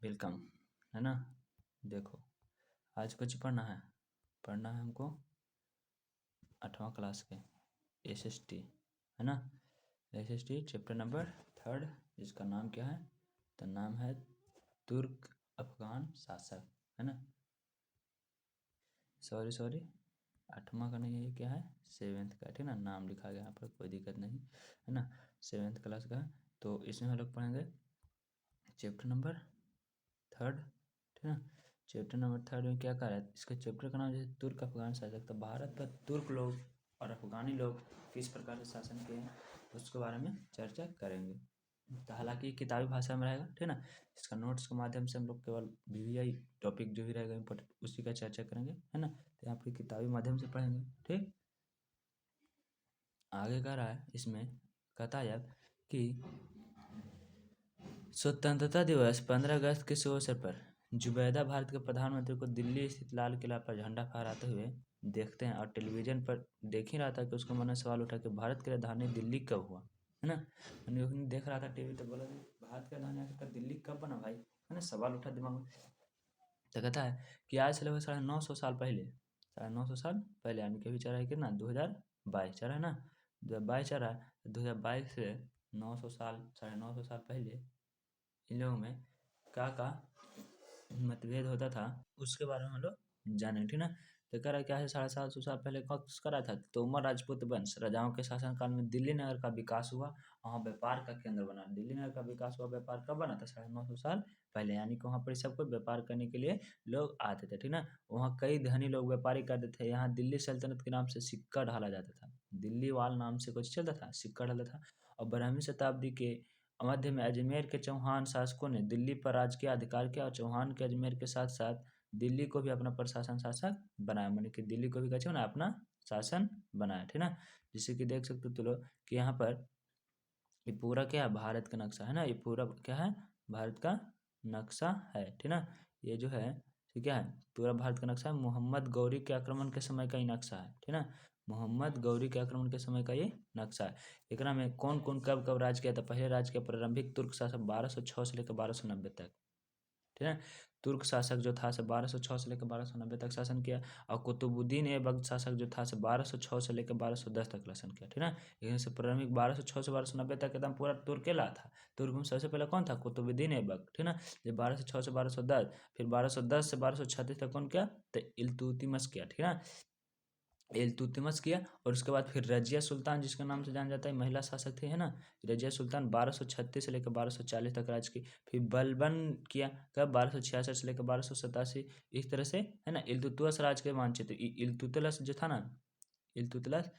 Welcome, है ना। देखो, आज कुछ पढ़ना है हमको 8वां क्लास के एसएसटी, है ना। एसएसटी चैप्टर नंबर 3 जिसका नाम क्या है, तो नाम है तुर्क अफगान शासक, है ना। सॉरी 8वां का नहीं है, ये क्या है 7th का, ठीक ना। नाम लिखा गया यहाँ पर, कोई दिक्कत नहीं, है ना। 7th क्लास का है, तो इसमें हम लोग पढ़ेंगे चैप्टर नंबर 3, ठीक ना। चैप्टर नंबर 3 में क्या कर रहा है, इसके चैप्टर का नाम जैसे तुर्क अफगान शासक। तो भारत पर तुर्क लोग और अफगानी लोग किस प्रकार से शासन किए हैं उसके बारे में चर्चा करेंगे। तो हालांकि किताबी भाषा में रहेगा, ठीक ना। इसका नोट्स के माध्यम से हम लोग केवल वीवीआई टॉपिक जो भी रहेगा इम्पोर्टेंट उसी का चर्चा करेंगे, है ना। तो यहाँ पर किताबी माध्यम से पढ़ेंगे, ठीक। आगे कह रहा है इसमें, कहता है कि स्वतंत्रता दिवस 15 अगस्त के शुभ अवसर पर जुबैदा भारत के प्रधानमंत्री को दिल्ली स्थित लाल किला पर झंडा फहराते हुए देखते हैं, और टेलीविजन पर देख ही रहा था कि उसको मन में सवाल उठा कि भारत की राजधानी दिल्ली कब हुआ, है ना। देख रहा था टीवी, तो बोला भारत की राजधानी आखिर दिल्ली कब बना भाई, है ना। सवाल उठा दिमाग में। तो कहता है कि आज से लगभग 950 साल पहले, 950 साल पहले, यानी कि अभी चल रहा है कितना 2022 चल रहा है ना, 2022 चल रहा है। 2022 से 900 साल 950 साल पहले इन लोगों में क्या मतभेद होता था उसके बारे में हम लोग जाने, ठीक ना। तो कह रहा क्या है 750 साल पहले करा था, तोमर राजपूत वंश राजाओं के शासनकाल में दिल्ली नगर का विकास हुआ, वहाँ व्यापार का केंद्र बना। दिल्ली नगर का विकास हुआ, व्यापार कब बना था 950 साल पहले, यानी कि वहाँ पर सबको व्यापार करने के लिए लोग आते थे, ठीक ना। वहाँ कई धनी लोग व्यापारी करते थे। यहाँ दिल्ली सल्तनत के नाम से सिक्का ढाला जाता था, दिल्ली वाल नाम से कुछ चलता था, सिक्का ढाला था। और 12वीं शताब्दी के मध्य में अजमेर के चौहान शासकों ने दिल्ली पर राज किया, अधिकार किया, और चौहान के अजमेर के साथ साथ दिल्ली को भी अपना प्रशासन शासक बनाया, माने कि दिल्ली को भी कैसे बनाया, अपना शासन बनाया, ठीक ना। जिससे कि देख सकते हो तुम लोग कि यहाँ पर ये पूरा क्या है भारत का नक्शा, है ना। ये पूरा क्या है भारत का नक्शा है, ठीक ना। ये जो है ठीक है पूरा भारत का नक्शा है। मोहम्मद गौरी के आक्रमण के समय का ही नक्शा है, ठीक ना। मोहम्मद गौरी के आक्रमण के समय का ये नक्शा है। एकरा में कौन कौन कब कब राज किया था। पहले राज किया प्रारंभिक तुर्क शासक 1206 से लेकर 1290 तक, ठीक है। तुर्क शासक जो था 1206 से लेकर 1290 तक शासन किया। और कुतुबुद्दीन ऐबक शासक जो था 1206 से लेकर 1210 तक शासन किया, ठीक है। लेकिन से प्रारंभिक 1206 से 1290 तक एकदम पूरा तुर्क ला था। तुर्क में सबसे पहले कौन था, कुतुबुद्दीन ऐबक, ठीक है। जब 1206 से 1210, फिर 1210 से 1236 तक कौन किया, तो इल्तुतमिश किया, ठीक है। इल्तुतमिश किया, और उसके बाद फिर रजिया सुल्तान जिसके नाम से जाना जाता है, महिला शासक थे, है ना। रजिया सुल्तान 1236 से लेकर 1240 तक राज की। फिर बलबन किया कब, 1266 से लेकर 1287, इस तरह से, है ना। इल्तुतमिश राज के मानचित्र, इल्तुतमिश जो था ना, इल्तुतमिश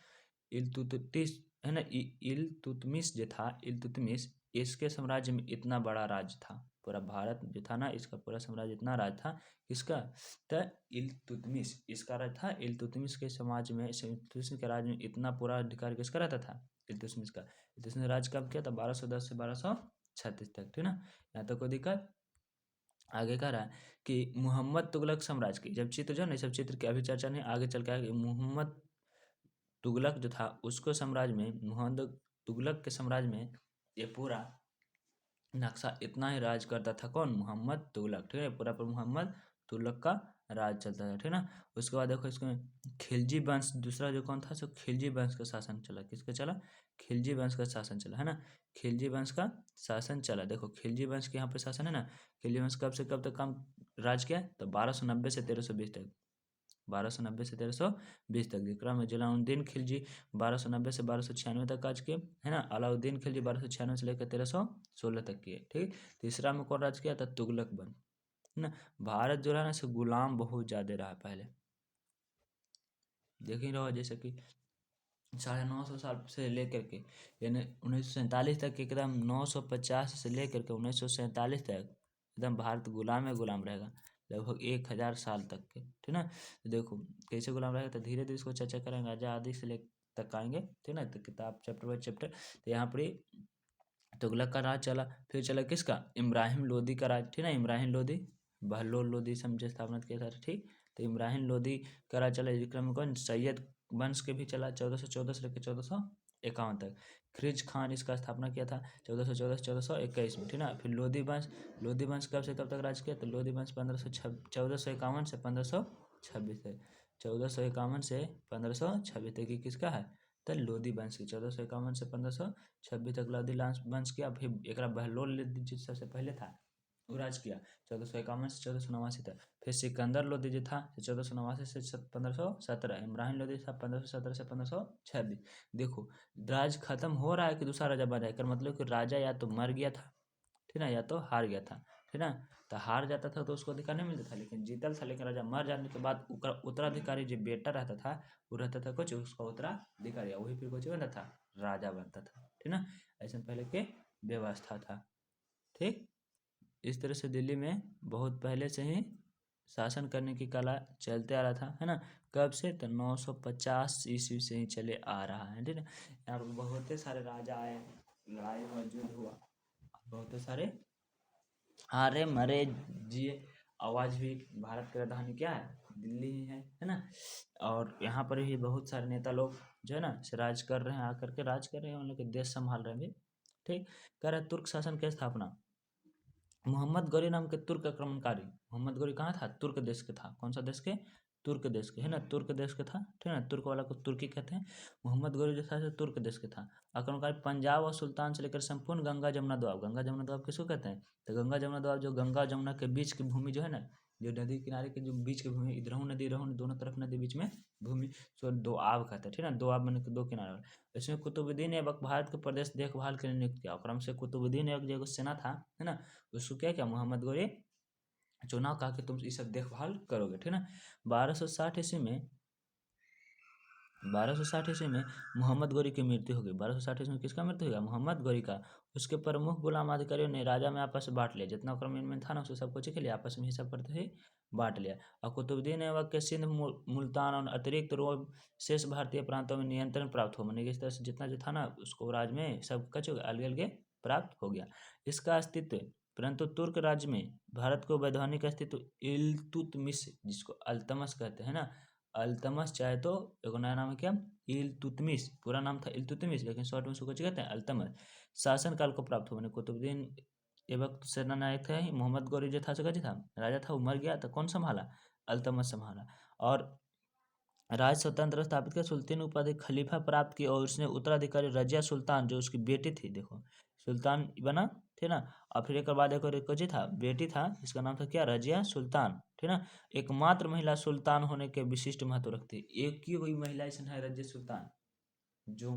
इल्तुतमिश है ना, इल्तुतमिश जो था, इल्तुतमिश इसके साम्राज्य में इतना बड़ा राज्य था, पूरा भारत जो था ना, इसका पूरा साम्राज्य इतना राज था, किसका, तो इल्तुतमिश इसका राज था। इल्तुतमिश के समाज में, इल्तुतमिश के राज में इतना पूरा अधिकार किसका रहता था, इल्तुतमिश का। इल्तुतमिश राज कब किया था, 1210 से 1236 तक, ठीक ना। यहाँ तक कोई दिक्कत। आगे कह रहा है कि मोहम्मद तुगलक साम्राज्य की जब चित्र जो है ना, सब चित्र की अभी चर्चा नहीं, आगे चल के मोहम्मद तुगलक जो था उसको साम्राज्य में, मोहम्मद तुगलक के साम्राज्य में ये पूरा नक्शा इतना ही राज करता था, कौन, मोहम्मद तुगलक, ठीक है। पूरा पर मोहम्मद तुगलक का राज चलता था, ठीक ना। उसके बाद देखो इसमें खिलजी वंश दूसरा जो कौन था, सो खिलजी वंश का शासन चला, किसका चला, खिलजी वंश का शासन चला, है ना। खिलजी वंश का शासन चला। देखो खिलजी वंश के यहाँ पे शासन है ना। खिलजी वंश कब से कब तक काम राज किया, तो 1290 से 1320 तक, 1290 से 1320 तक। विक्रम जलालुद्दीन खिलजी 1290 से 1296 तक राज किए, है ना। अलाउद्दीन खिलजी 1296 से लेकर 1316 तक किए, ठीक। तीसरा में कौन राज किया था, तुगलक वंश, है ना। भारत जो रहा ना, से गुलाम बहुत ज्यादा रहा पहले, देख ही रहो, जैसे कि 950 साल से लेकर के यानी 1947 तक एकदम 950 से लेकर के 1947 तक एकदम भारत गुलाम में गुलाम रहेगा, लगभग 1000 साल तक के, ठीक ना। तो देखो कैसे गुलाम रहेगा, तो धीरे धीरे इसको चर्चा करेंगे, आजादी से ले तक आएंगे, ठीक ना। तो किताब चैप्टर बाई चैप्टर। तो यहाँ पर तुगलक का राज चला, फिर चला किसका, इब्राहिम लोदी का राज, ठीक ना। इब्राहिम लोदी, बहलोल लोदी समझे स्थापना किया था, ठीक। तो इब्राहिम लोदी का राज चला। विक्रम कौन, सैयद वंश के भी चला, 1414 से लेकर 1400 51 तक। खिज खान इसका स्थापना किया था 1414 से 1421 में, ठीक ना। फिर लोधी वंश कब से कब तक राज किया, तो लोधी वंश 1451 से 1526 तक। 1451 से 1526 तक की किसका है, तो लोधी वंश की। 1451 से 1526 तक लोधी वंश किया। फिर एक बहलोल लोधी सबसे पहले था, वो राज किया 1451 से 1489 तक। फिर सिकंदर लोधी जो था 1489 से 1517। इब्राहिम लोधी था 1517 से 1526। देखो राज खत्म हो रहा है कि दूसरा राजा बन रहा है, कर मतलब कि राजा या तो मर गया था, ठीक ना, या तो हार गया था, ठीक ना। तो हार जाता था तो उसको अधिकार नहीं मिलता था, लेकिन जीतल था। लेकिन राजा मर जाने के बाद उत्तराधिकारी जो बेटा रहता था वो रहता था कुछ उसका उत्तराधिकारी, वही फिर कुछ बनता था, राजा बनता था, ठीक ना। ऐसे पहले के व्यवस्था था, ठीक। इस तरह से दिल्ली में बहुत पहले से ही शासन करने की कला चलते आ रहा था, है ना। कब से, तो 950 ईस्वी से ही चले आ रहा है, ठीक है। यहाँ पर बहुत सारे राजा आए, लड़ाई हुआ, युद्ध हुआ, बहुत सारे हारे मरे जिए। आवाज भी, भारत की राजधानी क्या है, दिल्ली ही है ना। और यहाँ पर भी बहुत सारे नेता लोग जो है ना राज कर रहे हैं, आकर के राज कर रहे हैं, उन लोग के देश संभाल रहे हैं, ठीक। कह रहे तुर्क शासन की स्थापना मोहम्मद गौरी नाम के तुर्क आक्रमणकारी। मोहम्मद गौरी कहाँ था, तुर्क देश के था। कौन सा देश के, तुर्क देश के, है ना, तुर्क देश के था, ठीक है ना। तुर्क वाला को तुर्की कहते हैं। मोहम्मद गौरी जो था तुर्क देश के था। आक्रमणकारी पंजाब और सुल्तान से लेकर संपूर्ण गंगा जमुना दोआब। गंगा जमुना दोआब किसको कहते हैं, तो गंगा जमुना दोआब जो गंगा जमुना के बीच की भूमि जो है ना, जो नदी किनारे के जो बीच की भूमि, इधर नदी इधर दोनों तरफ नदी, बीच में भूमि, सो दोआब कहते हैं, ठीक है ना। दोआब मैंने दो किनारे वाला। इसमें कुतुबुद्दीन ऐबक भारत के प्रदेश देखभाल के लिए नियुक्त किया। क्रम से कुतुबुद्दीन ऐबक जो सेना था, है ना, उसको क्या किया, मोहम्मद गौरी चुनाव, कहा कि तुम ये सब देखभाल करोगे, ठीक है ना। 1260 ईस्वी में 1260 ईस्वी में मोहम्मद गौरी की मृत्यु हो गई। 1260 ईस्वी में किसका मृत्यु हो गया, मोहम्मद गौरी का। उसके प्रमुख गुलाम अधिकारियों ने राजा में आपस में बांट लिया, जितना क्रम इनमें था ना उसको सबको चीख लिया, आपस में हिसाब करते हुए बांट लिया। और कुतुबुद्दीन ऐबक के सिंध, मुल्तान और अतिरिक्त रोम शेष भारतीय प्रांतों में नियंत्रण प्राप्त हो, मैंने इस तरह से जितना जो था ना उसको राज में सब कच अलग अलग प्राप्त हो गया। इसका अस्तित्व, परंतु तुर्क राज्य में भारत को वैधानिक अस्तित्व इल्तुतमिश, जिसको अल्तमश कहते हैं ना, अल्तमश चाहे तो एक नया नाम है क्या, इल्तुतमिश। पूरा नाम था इल्तुतमिश, लेकिन शॉर्ट में उसको कुछ कहते हैं अल्तमश। शासनकाल को प्राप्त हुआ, कुतुबुद्दीन ऐबक सेनानायक थे। मोहम्मद गौरी जो था था राजा था, वो मर गया, तो कौन संभाला, अल्तमश संभाला। और राज स्वतंत्र स्थापित किया, सुल्तान उपाधि खलीफा प्राप्त की, और उसने उत्तराधिकारी रजिया सुल्तान जो उसकी बेटी थी, देखो सुल्तान बना, ठीक ना। और फिर एक बाद एक जी था, बेटी था, जिसका नाम था क्या, रजिया सुल्तान, ठीक ना। एकमात्र महिला सुल्तान होने के विशिष्ट महत्व रखती है। एक ही वही महिला ऐसा है, रजिया सुल्तान, जो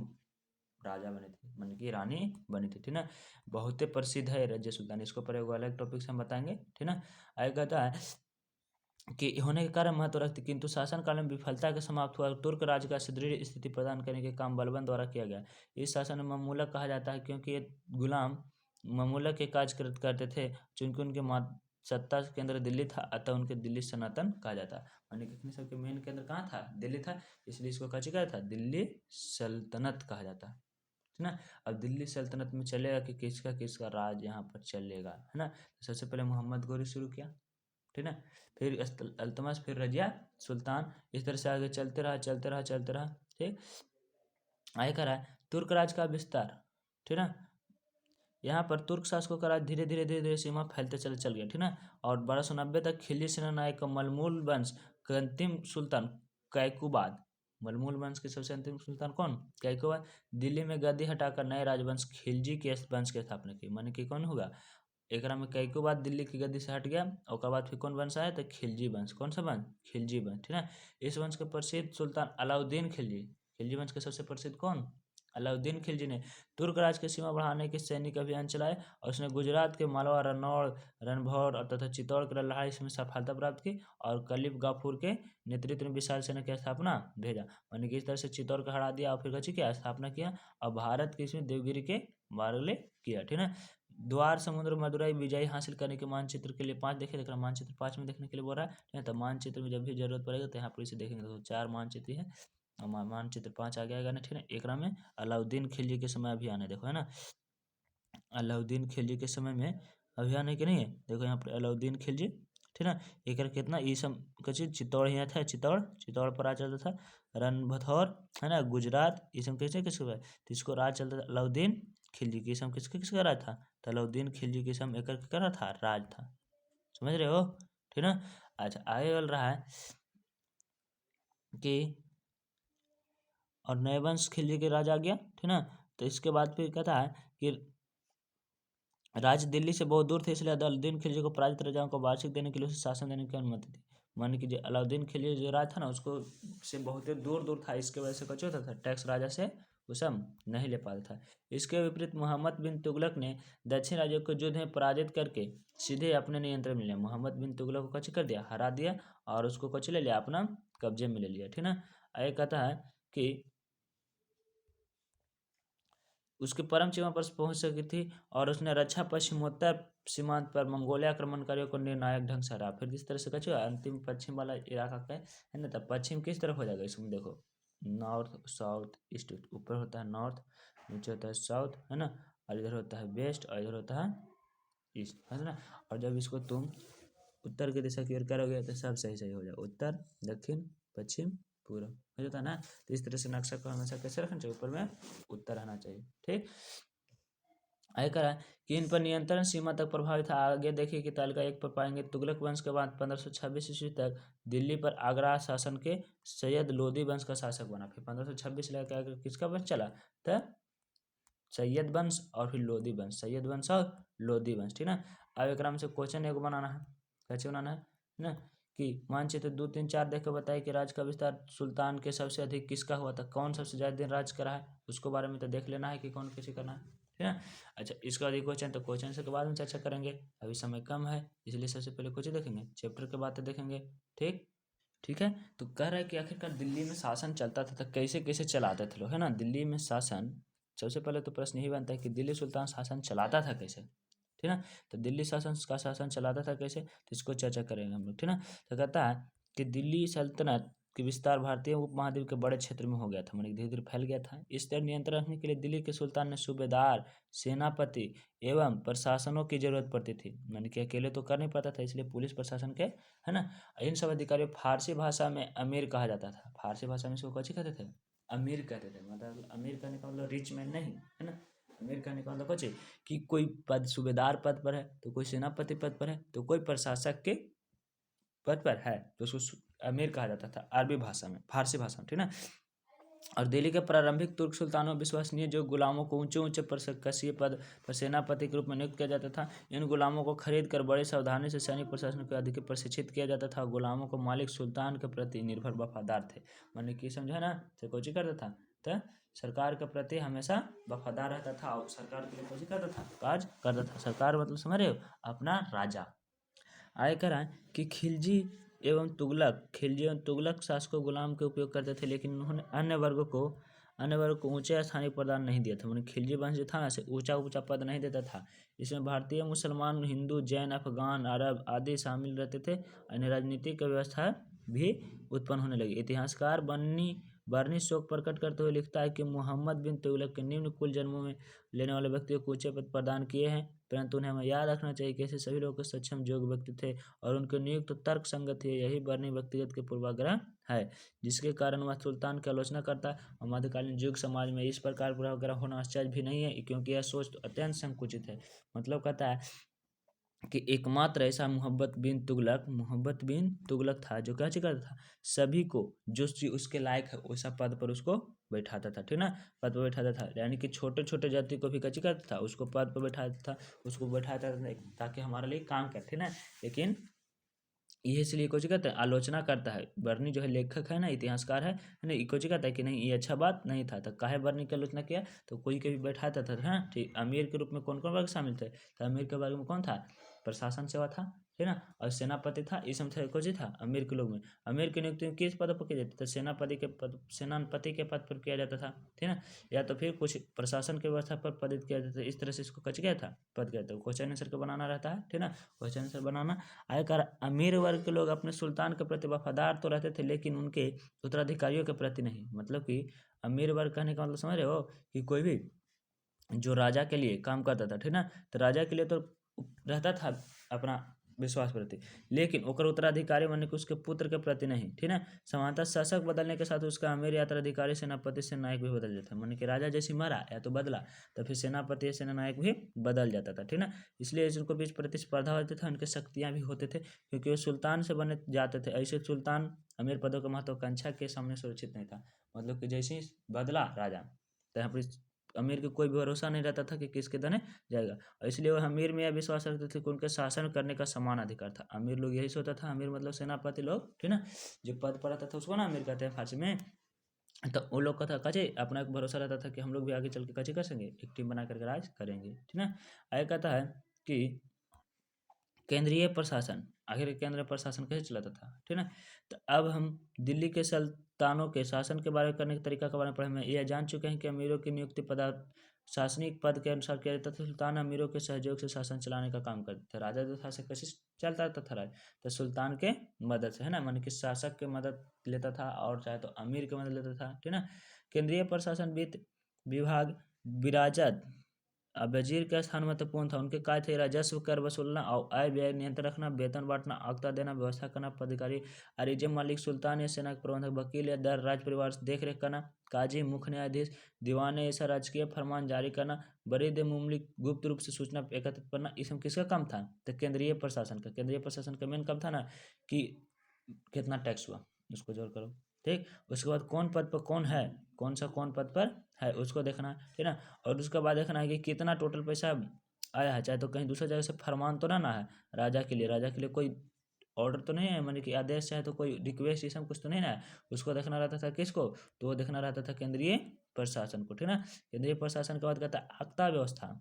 राजा बने थे, मन की रानी बनी थी, ठीक ना। बहुत ही प्रसिद्ध है रजिया सुल्तान, इसको पर एक अलग टॉपिक से हम बताएंगे, ठीक ना। आगे कहता है कि होने के कारण महत्व रखती, किंतु शासनकाल में विफलता के समाप्त हुआ। तुर्क राज्य का सुदृढ़ स्थिति प्रदान करने के काम बलबन द्वारा किया गया। इस शासन में ममूलक कहा जाता है, क्योंकि ये गुलाम ममूलक के काज करते थे, चूंकि उनके सत्ता केंद्र दिल्ली था, अतः उनके दिल्ली सनातन कहा जाता है। यानी कि सबके मेन केंद्र कहाँ था, दिल्ली था, इसलिए इसको कहा जाता था दिल्ली सल्तनत कहा जाता है ना। अब दिल्ली सल्तनत में चलेगा कि किसका किसका राज यहाँ पर चलेगा, है ना। सबसे पहले मोहम्मद गौरी शुरू किया, ठीक है। फिर अल्तमश, फिर रजिया सुल्तान, इस तरह से आगे चलते रहा, ठीक। आगे कह रहा है तुर्क राज का विस्तार, ठीक है। यहाँ पर तुर्क शासकों का राज धीरे धीरे सीमा फैलते चल गया, ठीक है। और 1290 तक खिल्जी सेना नायक मलमूल वंश के अंतिम सुल्तान कैकुबाद, मलमूल वंश के सबसे अंतिम सुल्तान कौन, कैकुबाद, दिल्ली में गद्दी हटाकर नए राजवंश खिलजी के वंश की स्थापना की। माने कि कौन होगा, एक में कैकुबाद दिल्ली की गद्दी से हट गया, और बाद फिर कौन वंश आया, तो खिलजी वंश। कौन सा वंश, खिलजी वंश, ठीक है। इस वंश के प्रसिद्ध सुल्तान अलाउद्दीन खिलजी, खिलजी वंश के सबसे प्रसिद्ध कौन, अलाउद्दीन खिलजी ने तुर्क राज की सीमा बढ़ाने के सैनिक अभियान चलाए, और उसने गुजरात के मालवा, रन्नौर, रणभौर और तथा चित्तौड़ की लड़ाई में सफलता प्राप्त की, और कलिफ गाफूर के नेतृत्व में विशाल सेना की स्थापना भेजा। यानी कि इस तरह से चित्तौड़ को हरा दिया, और फिर कची क्या स्थापना किया, और भारत के इसमें देवगिरी के मार्गले किया, ठीक है। द्वार समुद्र मदुरई विजय हासिल करने के मानचित्र के लिए 5 देख रहा है, मानचित्र 5 में देखने के लिए बोल रहा है, ठीक है। तो मानचित्र में जब भी जरूरत पड़ेगा तो यहाँ पर इसे देखेंगे, तो 4 मानचित्र है, मानचित्र 5 आ गया ना, ठीक है। एक में अलाउद्दीन खिलजी के समय अभियान है, देखो है ना, अलाउद्दीन खिलजी के समय में अभियान है कि नहीं है, देखो यहाँ पर अलाउद्दीन खिलजी, ठीक ठीक ना। एक कितना ई सब कची चित्तौड़ यहाँ था, चित्तौड़ पर राज चलता था। रणथंभौर है ना, गुजरात, ये सब कैसे किसको है, तो इसको राज चलता था। अलाउद्दीन खिलजी की सम किसके किसका राज था, तो अलाउद्दीन खिलजी की सम एक कर था राज था, समझ रहे हो, ठीक ना। अच्छा आगे बोल रहा है कि और नए वंश खिलजी के राज आ गया, ठीक ना। तो इसके बाद फिर कहता है कि राज्य दिल्ली से बहुत दूर थे, इसलिए अलाउद्दीन खिलजी को पराजित राजाओं को वार्षिक देने के लिए उसे शासन देने की अनुमति थी। मान कि अलाउद्दीन खिलजी जो राज था ना, उसको से बहुत ही दूर दूर था, इसके वजह से कुछ होता था, टैक्स राजा से वो सब नहीं ले पाता था। इसके विपरीत मोहम्मद बिन तुगलक ने दक्षिण राज्यों को युद्ध में पराजित करके सीधे अपने नियंत्रण में लिया। मोहम्मद बिन तुगलक को कच कर दिया, हरा दिया, और उसको कच ले लिया, अपना कब्जे में ले लिया, ठीक ना। आगे कहता है कि उसकी परम सीमा पर पहुंच सकी थी और उसने रक्षा पश्चिमोत्तर सीमांत पर मंगोलिया आक्रमणकारियों को निर्णायक ढंग से हरा। फिर जिस तरह से कचो अंतिम पश्चिम वाला इलाका है ना, तब पश्चिम किस तरफ हो जाएगा इसमें देखो, नॉर्थ साउथ ईस्ट, ऊपर होता है नॉर्थ, नीचे होता है साउथ, है ना, और इधर होता है वेस्ट, और इधर होता है ईस्ट, है ना। और जब इसको तुम उत्तर की दिशा की ओर करोगे तो सब सही सही हो जाएगा, उत्तर दक्षिण पश्चिम पूर्व हो जाता है ना। तो इस तरह से नक्शा को हमेशा कैसे रखना चाहिए, ऊपर में उत्तर रहना चाहिए, ठीक। आगे करा कि इन पर नियंत्रण सीमा तक प्रभावित था। आगे देखिए कि तालिका 1 पर पाएंगे, तुगलक वंश के बाद 1526 ईस्वी तक दिल्ली पर आगरा शासन के सैयद लोदी वंश का शासक बना। फिर 1526 लेकर आगे किसका वंश चला, तो सैयद वंश और फिर लोदी वंश, सैयद वंश और लोदी वंश, ठीक ना। अब एक में से क्वेश्चन एगो बनाना है, कैसे बनाना है ना, कि मानचित्र 2, 3, 4 देख कर बताइए कि राज्य का विस्तार सुल्तान के सबसे अधिक किसका हुआ था, कौन सबसे ज़्यादा दिन राज करा है, उसको बारे में तो देख लेना है कि कौन कैसे करना है, ठीक है। अच्छा इसका अधिक क्वेश्चन, तो क्वेश्चन से के बाद में चर्चा करेंगे, अभी समय कम है, इसलिए सबसे पहले क्वेश्चन देखेंगे, चैप्टर के बाद देखेंगे, ठीक ठीक है। तो कह रहा है कि आखिरकार दिल्ली में शासन चलता था तो कैसे कैसे चलाते थे लोग, है ना, दिल्ली में शासन। सबसे पहले तो प्रश्न यही बनता है कि दिल्ली सुल्तान शासन चलाता था कैसे, ठीक ना। तो दिल्ली शासन चलाता था कैसे, तो इसको चर्चा करेंगे हम लोग, ठीक ना। तो कहता है कि दिल्ली सल्तनत की विस्तार भारतीय उपमहाद्वीप के बड़े क्षेत्र में हो गया था, मतलब धीरे धीरे फैल गया था। इस तरह नियंत्रण रखने के लिए दिल्ली के सुल्तान ने सूबेदार, सेनापति एवं प्रशासनों की जरूरत पड़ती थी, यानी कि अकेले तो कर नहीं पाता था, इसलिए पुलिस प्रशासन के, है ना। इन सब अधिकारियों फारसी भाषा में अमीर कहा जाता था, फारसी भाषा में इसको कौन कहते थे, अमीर कहते थे। मतलब अमीर कहने का मतलब रिच मैन नहीं, है ना। अमीर कहने का मतलब कुछ कि कोई पद सूबेदार पद पर है, तो कोई सेनापति पद पर है, तो कोई प्रशासक के पद पर है, तो उसको अमीर कहा जाता था अरबी भाषा में, फारसी भाषा में, ठीक ना। और दिल्ली के प्रारंभिक तुर्क सुल्तानों विश्वसनीय जो गुलामों को ऊंचे ऊंचे प्रशासकीय पद पर सेनापति के रूप में नियुक्त किया जाता था। इन गुलामों को खरीद कर बड़ी सावधानी से सैनिक प्रशासन के अधिक प्रशिक्षित किया जाता था। गुलामों को मालिक सुल्तान के प्रति निर्भर वफादार थे, मैंने की समझा ना, तो कुछ करता था, तो सरकार के प्रति हमेशा वफादार रहता था और सरकार के लिए कुछ करता था, काज करता था। सरकार मतलब समझ रहे हो, अपना राजा। आय करा कि खिलजी एवं तुगलक शासकों गुलाम के उपयोग करते थे, लेकिन उन्होंने अन्य वर्ग को ऊंचे स्थानीय प्रदान नहीं दिया था। मैंने खिलजी वंश जो था ना, से ऊंचा ऊंचा पद नहीं देता था। इसमें भारतीय, मुसलमान, हिंदू, जैन, अफगान, अरब आदि शामिल रहते थे। अन्य राजनीतिक व्यवस्था भी उत्पन्न होने लगी। इतिहासकार बर्नी शोक प्रकट करते हुए लिखता है कि मोहम्मद बिन तुगलक के निम्न कुल जन्मों में लेने वाले व्यक्तियों को ऊंचे पद प्रदान किए हैं, परंतु उन्हें हमें याद रखना चाहिए कि ऐसे सभी लोग के सक्षम योग्य व्यक्ति थे और उनके नियुक्त तो तर्क संगत थे। यही बर्नी व्यक्तिगत के पूर्वाग्रह है, जिसके कारण वह सुल्तान की आलोचना करता है। और मध्यकालीन युग समाज में इस प्रकार पूर्वाग्रह होना आश्चर्य भी नहीं है, क्योंकि यह सोच तो अत्यंत संकुचित है। मतलब कहता है कि एकमात्र ऐसा मोहब्बत बिन तुगलक था जो क्या करता था, सभी को जो चीज उसके लायक है वैसा पद पर उसको बैठाता था, ठीक ना, पद पर बैठाता था। यानी कि छोटे छोटे जाति को भी कची करता था, उसको पद पर बैठाता था, उसको बैठाता था ताकि हमारे लिए काम करे, ठीक ना। लेकिन ये इसलिए कुछ कहते हैं, आलोचना करता है। बर्नी जो है लेखक है ना, इतिहासकार है ना, ये कुछ कहता है कि नहीं ये अच्छा बात नहीं था। तो काहे बर्नी की आलोचना किया, तो कोई कभी बैठाता था, हाँ ठीक। अमीर के रूप में कौन कौन वर्ग शामिल थे, तो अमीर के वर्ग में कौन था, प्रशासन सेवा था, ठीक ना, और सेनापति था, ये सब कुछ ही था अमीर के लोग में। अमीर की नियुक्ति किस पद पर की जाती थी, सेनापति के पद पर किया जाता था, ठीक ना, या तो फिर कुछ प्रशासन की व्यवस्था पर पदित किया जाता था। इस तरह से इसको कच गया था, पद गया था। क्वेश्चन आंसर को बनाना रहता है, ठीक ना, क्वेश्चन आंसर बनाना। आयकर अमीर वर्ग के लोग अपने सुल्तान के प्रति वफादार तो रहते थे, लेकिन उनके उत्तराधिकारियों के प्रति नहीं। मतलब कि अमीर वर्ग कहने का मतलब समझ रहे हो कि कोई भी जो राजा के लिए काम करता था, ठीक ना, तो राजा के लिए तो रहता था अपना विश्वास प्रति, लेकिन ओकर उत्तराधिकारी माने कि उसके पुत्र के प्रति नहीं, ठीक है। समानतः शासक बदलने के साथ उसका अमीर या उत्तराधिकारी सेनापति से नायक भी बदल जाता है, माने कि राजा जैसे मरा या तो बदला तो फिर सेनापति या सेना नायक भी बदल जाता था, ठीक है। इसलिए इनके बीच प्रतिस्पर्धा होती थी, उनके शक्तियाँ भी होते थे, क्योंकि वो सुल्तान से बने जाते थे। ऐसे सुल्तान अमीर पदों के महत्वाकांक्षा के सामने सुरक्षित नहीं था, मतलब कि जैसे ही बदला राजा तो यहाँ पर अमीर को कोई भरोसा नहीं रहता था कि किसके धन जाएगा, और इसलिए वो अमीर में यह विश्वास रखते थे कि उनके शासन करने का समान अधिकार था। अमीर लोग यही सोचता था, अमीर मतलब सेनापति लोग, ठीक ना, जो पद पर आता था उसको ना अमीर कहते हैं फारसी में। तो वो लोग का था कचे अपना एक भरोसा रहता था कि हम लोग भी आगे चल के कचे कर सकेंगे, एक टीम बना करके राज करेंगे, ठीक ना। आगे कहता है कि केंद्रीय प्रशासन, आखिर केंद्रीय प्रशासन कैसे चलाता था, ठीक है। तो अब हम दिल्ली के सुल्तानों के शासन के बारे में करने के तरीका के बारे में पढ़े में यह जान चुके हैं कि अमीरों की नियुक्ति प्रशासनिक पद के अनुसार किया जाता था। सुल्तान अमीरों के सहयोग से शासन चलाने का काम करते थे। राजा जो था से कैसे चलता था राज, तो सुल्तान के मदद से, है ना, मान कि शासक के मदद लेता था और चाहे तो अमीर के मदद लेता था, ठीक है ना। केंद्रीय प्रशासन वित्त विभाग विराजत अब वजीर का स्थान महत्वपूर्ण था। उनके कार्य थे राजस्व कर वसूलना और आय व्यय नियंत्रण रखना, वेतन बांटना, आगता देना, व्यवस्था करना, पदाधिकारी अरिजम मालिक सुल्तान या सेना के प्रबंधक, वकील या दर राज परिवार से देख रेख करना, काजी मुख्य न्यायाधीश दीवान ऐसा राजकीय फरमान जारी करना, बरीद मुमलिक गुप्त रूप से सूचना एकत्रित करना, इसमें किसका काम था, तो केंद्रीय प्रशासन का। केंद्रीय प्रशासन का मेन काम था ना कि कितना टैक्स हुआ उसको जोड़ करो, ठीक। उसके बाद कौन पद पर कौन है, कौन पद पर है उसको देखना, ठीक ना। और उसके बाद देखना है कि कितना टोटल पैसा आया है, चाहे तो कहीं दूसरी जगह से फरमान तो ना है राजा के लिए कोई ऑर्डर तो नहीं है, मानी कि आदेश चाहे तो कोई रिक्वेस्ट ये सब कुछ तो नहीं ना है, उसको देखना रहता था किसको, तो वो देखना रहता था केंद्रीय प्रशासन को, ठीक ना। केंद्रीय प्रशासन के बाद कहता है आक्ता व्यवस्था।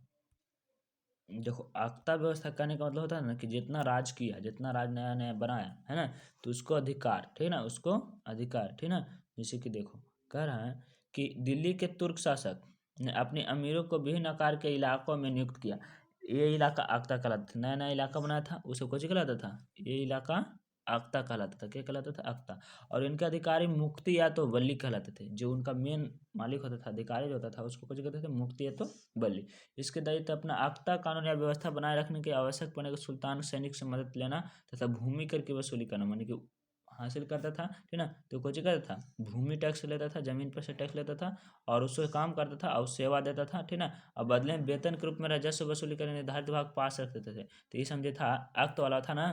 देखो आक्ता व्यवस्था करने का मतलब होता है ना कि जितना राज किया, जितना राज नया नया बनाया है ना, तो उसको अधिकार, ठीक है ना, उसको अधिकार, ठीक है ना। जैसे कि देखो कह रहा है कि दिल्ली के तुर्क शासक ने अपने अमीरों को विभिन्न आकार के इलाकों में नियुक्त किया। ये इलाका आक्ता कहलाता था, नया नया इलाका बनाया था उसे कौन कहलाता था, ये इलाका आक्ता कहलाता था। क्या कहलाता था, आक्ता। और इनके अधिकारी मुक्ति या तो वली कहलाते थे, जो उनका मेन मालिक होता था, अधिकारी जो होता था उसको कुछ कहते थे मुक्ति या तो वली। इसके दायित्व अपना आक्ता कानून या व्यवस्था बनाए रखने की आवश्यक पड़ने के सुल्तान सैनिक से मदद लेना तथा भूमि कर की वसूली करना, मानी कि हासिल करता था, ठीक ना। तो कुछ करता था भूमि टैक्स लेता था, जमीन पर से टैक्स लेता था और उससे काम करता था और सेवा देता था, ठीक ना। और बदले में वेतन के रूप में राजस्व वसूली करने निर्धारित भाग पास रख देते थे। तो ये समझे था आक्ट वाला था ना,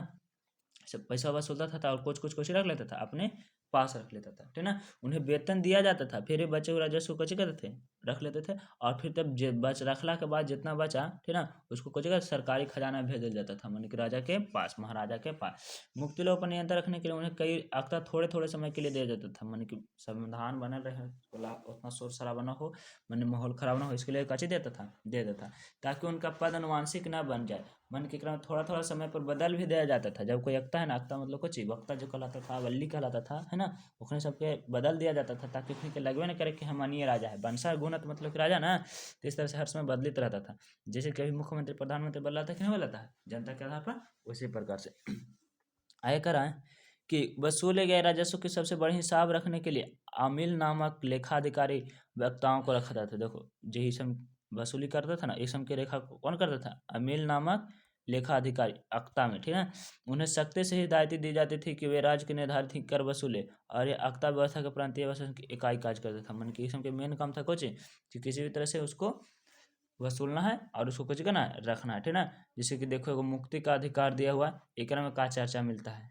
सब पैसा वसूलता था और कुछ रख लेता था अपने पास रख लेता था, ठीक ना। उन्हें वेतन दिया जाता था, फिर ये बचे हुए राजस्व को करते थे रख लेते थे, और फिर तब बच रखला के बाद जितना बचा, ठीक ना, उसको कुछ सरकारी खजाना भेज दिया जाता था, मानी कि राजा के पास, महाराजा के पास। मुक्ति लोगों पर नियंत्रण रखने के लिए उन्हें कई अक्ता थोड़े थोड़े समय के लिए दिया जाता था, मानी कि संविधान बनल रहे, उतना शोर शराबा न हो, मानी माहौल खराब ना हो, इसके लिए कची देता था ताकि उनका पद अनुवांशिक न बन जाए। मन के क्रम थोड़ा थोड़ा समय पर बदल भी दिया जाता था। जब कोई अक्ता है ना, अक्ता मतलब कुछ वक्ता जो कहलाता था, वल्ली कहलाता था, है ना, उन्हें सबके बदल दिया जाता था ताकि उन्हें लगवे न करे कि हम मानिए राजा है, वंशा गुणत मतलब कि राजा ना, तो इस तरह से हर समय बदलित रहता था। जैसे कभी मुख्यमंत्री प्रधानमंत्री बदलाता कि नहीं बदलाता है जनता के आधार पर, उसी प्रकार से आय कर आए कि वसूले गए राजस्व के सबसे बड़े हिसाब रखने के लिए आमिल नामक लेखाधिकारी वक्ताओं को रखा था। देखो यही सब वसूली करता था ना, इस सब की रेखा कौन करता था, अमील नामक लेखा अधिकारी अक्ता में, ठीक है। उन्हें सख्ती से हिदायत दी जाती थी कि वे राज्य के निर्धारित ही कर वसूले, और ये अक्ता व्यवस्था के प्रांतीय व्यवस्था की इकाई काज करता था। मन की इस के मेन काम था कुछ कि किसी भी तरह से उसको वसूलना है और उसको कुछ करना है, रखना है, ठीक है। जैसे कि देखो एगो मुक्ति का अधिकार दिया हुआ, एक में का चर्चा मिलता है,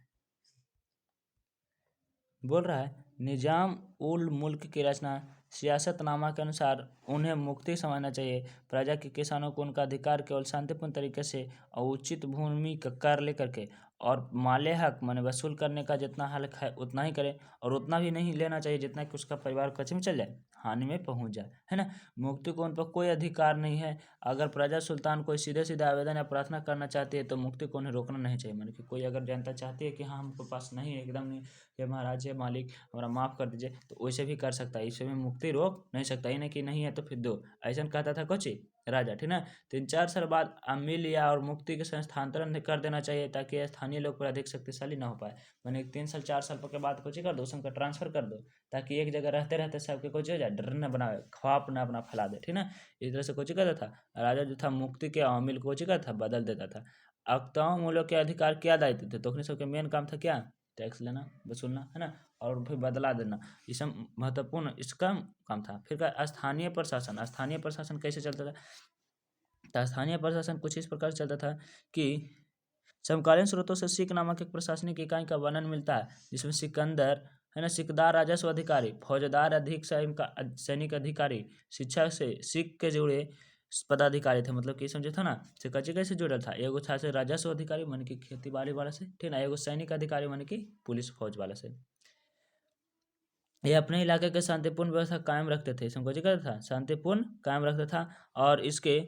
बोल रहा है निजाम उल मुल्क की रचना सियासतनामा के अनुसार उन्हें मुक्ति समझना चाहिए। प्रजा के किसानों को उनका अधिकार केवल शांतिपूर्ण तरीके से और उचित भूमि का कर लेकर के और माले हक माने वसूल करने का जितना हक है उतना ही करे, और उतना भी नहीं लेना चाहिए जितना कि उसका परिवार कच्चे में चल जाए, हानि में पहुंच जाए, है ना। मुक्ति को उन पर कोई अधिकार नहीं है। अगर प्रजा सुल्तान कोई सीधे सीधे आवेदन या प्रार्थना करना चाहती है तो मुक्ति को उन्हें रोकना नहीं चाहिए। माने कि कोई अगर जनता चाहती है कि हाँ हमको पास नहीं है, एकदम नहीं, कि महाराज है मालिक हमारा माफ़ कर दीजिए, तो वैसे भी कर सकता है, इसमें मुक्ति रोक नहीं सकता। ही नहीं कि नहीं है तो फिर दो, ऐसा कहता था कुछ राजा, ठीक ना। 3-4 साल बाद अमील या और मुक्ति के स्थानांतरण कर देना चाहिए ताकि स्थानीय लोग पर अधिक शक्तिशाली ना हो पाए। मैंने 3 साल 4 साल के बाद कुछ कर दो, उसका ट्रांसफर कर दो ताकि एक जगह रहते रहते सबके कुछ हो जाए, डर न बनाए, ख्वाब न अपना फैला दे, ठीक ना। इस तरह से कुछ करता था राजा जो था, मुक्ति के अमील को कुछ करता था, बदल देता था। अक्ताओं मूल्यों के अधिकार क्या दायित्व थे? तो उन सबके मेन काम था क्या? टैक्स लेना, वसूलना, है ना, और फिर बदला देना, ये सब महत्वपूर्ण इसका काम था। फिर का स्थानीय प्रशासन, स्थानीय प्रशासन कैसे चलता था? तो स्थानीय प्रशासन कुछ इस प्रकार से चलता था कि समकालीन स्रोतों से सिख नामक एक प्रशासनिक इकाई का वर्णन मिलता है, जिसमें सिकंदर, है ना, सिकदार राजस्व अधिकारी, फौजदार अधिक सैनिक अधिकारी, शिक्षा से सिख के जुड़े पदाधिकारी थे। मतलब कि समझे था ना, से कच्चे कैसे जुड़ल था? एगो था से राजस्व अधिकारी मन की खेती बाड़ी वाला से, ठीक ना, एगो सैनिक अधिकारी मन की पुलिस फौज वाला से। ये अपने इलाके के शांतिपूर्ण व्यवस्था कायम रखते थे। इसमें कुछ करता था, शांतिपूर्ण कायम रखता था, और इसके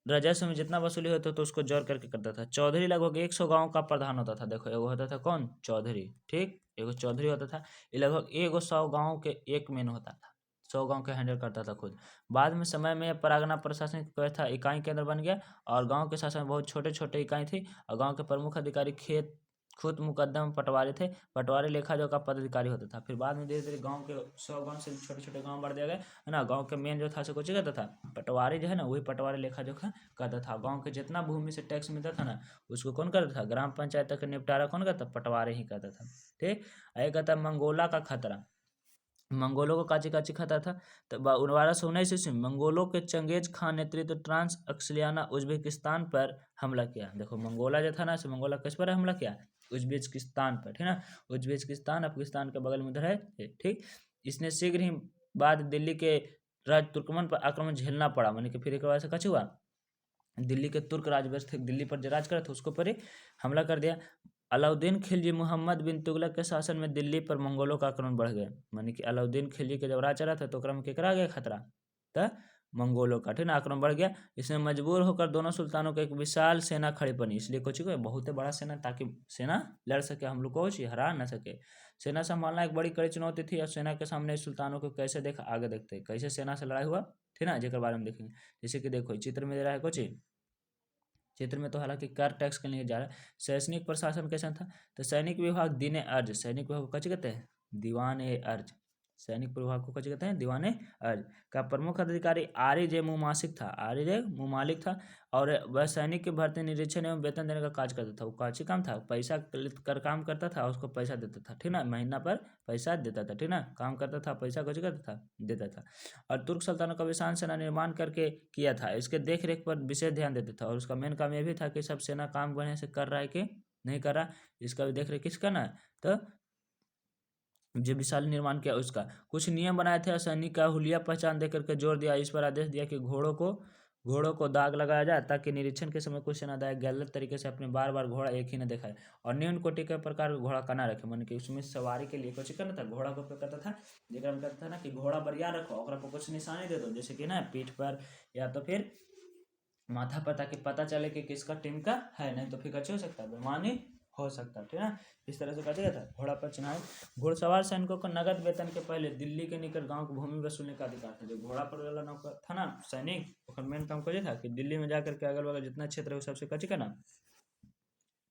राजस्व में जितना वसूली होता तो उसको जोड़ करके करता था। चौधरी लगभग 100 गांव का प्रधान होता था। देखो, एगो होता था कौन? चौधरी, ठीक, एगो चौधरी होता था। ये लगभग 100 गांव के एक मेन होता था, 100 गांव के हैंडल करता था खुद। बाद में समय में परागना प्रशासनिक व्यवस्था इकाई केंद्र बन गया, और गांव के शासन में बहुत छोटे छोटे इकाई थी, और गांव के प्रमुख अधिकारी खुद मुकदम पटवारी थे। पटवारी लेखा जोखा पदाधिकारी होता था। फिर बाद में धीरे धीरे गांव के 100 गांव से छोटे छोटे गांव बढ़ दिया गया, है ना। गांव के मेन जो था सो कुछ करता था, पटवारी जो है ना, वही पटवारी लेखा जोखा करता था। गांव के जितना भूमि से टैक्स मिलता था ना, उसको कौन करता था? ग्राम पंचायत तक का निपटारा कौन करता? पटवारी ही करता था, ठीक। एक कहता मंगोला का खतरा। मंगोलों को काची काची खतरा था? तो 1219 ईस्वी में मंगोलों के चंगेज खान नेतृत्व ट्रांस अक्सलियाना उज्बेकिस्तान पर हमला किया। देखो, मंगोला जो था ना, से मंगोला किस पर हमला किया? उज्बेकिस्तान पर, ठीक ना। उज्बेकिस्तान अफगानिस्तान के बगल में उधर है, ठीक। इसने शीघ्र ही बाद दिल्ली के राज तुर्कमन पर आक्रमण झेलना पड़ा। मानी कि फिर एक बार से कछ हुआ, दिल्ली के तुर्क राजवंश थे, दिल्ली पर जो राज करा था, उसको पर ही हमला कर दिया। अलाउद्दीन खिलजी मोहम्मद बिन तुगलक के शासन में दिल्ली पर मंगोलों का आक्रमण बढ़ गया। मानी कि अलाउद्दीन खिलजी के जब राज चला था, तो ओकरा में केकरा आ गया खतरा? तो मंगोलों का, ठीक ना, आक्रमण बढ़ गया। इसमें मजबूर होकर दोनों सुल्तानों को एक विशाल सेना खड़ी बनी। इसलिए कुछ को बहुत बड़ा सेना, ताकि सेना लड़ सके, हम लोग को हरा ना सके। सेना संभालना एक बड़ी कड़ी चुनौती थी, और सेना के सामने सुल्तानों को कैसे देखा, आगे देखते हैं कैसे सेना से लड़ाई हुआ, ठीक ना, जेकर बारे में देखेंगे। जैसे कि देखो चित्र में दे रहा है कुछ, क्षेत्र में तो हालांकि कर टैक्स के लिए जा रहा है। सैनिक प्रशासन कैसा था? तो सैनिक विभाग दीने अर्ज, सैनिक विभाग को कहते हैं दीवान ए अर्ज, सैनिक विभाग को कहते हैं दीवाने अर्ज का प्रमुख अधिकारी आर्य जे मुमासिक था, आर्य जे मुमालिक था। और वह सैनिक के भर्ती, निरीक्षण एवं वेतन देने का कार्य करता था। वो काची काम था? पैसा कर काम करता था, उसको पैसा देता था, ठीक ना, महीना पर पैसा देता था, ठीक ना, काम करता था, पैसा कुछ करता था, देता था। और तुर्क सल्तनत का विशाल सेना निर्माण करके किया था। इसके देख रेख पर विशेष ध्यान देता था, और उसका मेन काम यह भी था कि सब सेना काम बढ़िया से कर रहा है कि नहीं कर रहा, इसका भी देख रेख किस करना है? तो जो विशाल निर्माण किया उसका कुछ नियम बनाए थे। सैनिक का हुलिया पहचान दे करके जोर दिया, इस पर आदेश दिया कि घोड़ों को दाग लगाया जाए, ताकि निरीक्षण के समय कुछ सेनादायक गलत तरीके से अपने बार बार घोड़ा एक ही न दिखाए, और निम्न कोटि के प्रकार घोड़ा का ना रखे। मन कि उसमें सवारी के लिए कुछ करना था, घोड़ा को करता था, जेकरा में कहता था ना कि घोड़ा बढ़िया रखो, और कुछ निशानी दे दो, जैसे कि ना पीठ पर या तो फिर माथा पर, ताकि पता चले कि किसका टीम का है, नहीं तो फिर कैसे हो सकता है, बेईमानी हो सकता है, ठीक है। इस तरह से कैसे था, घोड़ा पर चिन्हाई। घुड़सवार सैनिकों को नगद वेतन के पहले दिल्ली के निकट गांव की भूमि वसूलने का अधिकार था। जो घोड़ा पर वाला नौकर था ना सैनिक, मेन काम कर था कि दिल्ली में जाकर के अगल बगल जितना क्षेत्र है वो सबसे कची करना,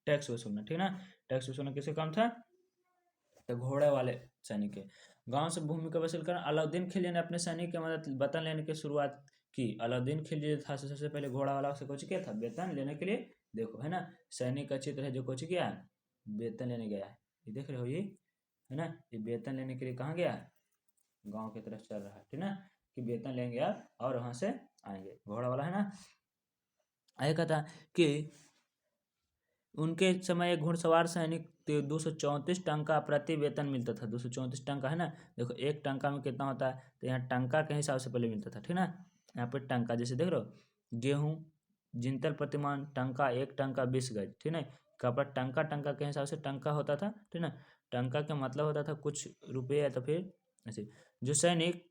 टैक्स वसूलना, ठीक ना। टैक्स वसूलना किसका काम था? तो घोड़े वाले सैनिक के। गांव से भूमि का वसूल करना। अलाउद्दीन खिलजी ने अपने सैनिक की मदद वेतन लेने की शुरुआत की। अलाउद्दीन खिलजी था सबसे पहले घोड़ा वाला से कुछ किया था वेतन लेने के लिए। देखो, है ना, सैनिक का चित्र है जो कुछ किया है, वेतन लेने गया है, ये देख रहे हो, ये है ना, ये वेतन लेने के लिए कहाँ गया है? गांव की तरफ चल रहा है, ठीक ना, कि वेतन लेंगे आप और वहां से आएंगे, घोड़ा वाला, है ना। आया कहता कि उनके समय एक घुड़सवार सैनिक 234 टंका प्रति वेतन मिलता था। 234 टंका, है ना। देखो, एक टंका में कितना होता है, तो यहाँ टंका के हिसाब से पहले मिलता था, ठीक ना। यहाँ पे टंका जैसे देख रहे हो, गेहूँ जिंतल प्रतिमान टंका, एक टंका 20 गज, ठीक है। कपड़ा टंका, टंका के हिसाब से टंका होता था, ठीक ना। टंका का मतलब होता था कुछ रुपये, या तो फिर ऐसे। जो सैनिक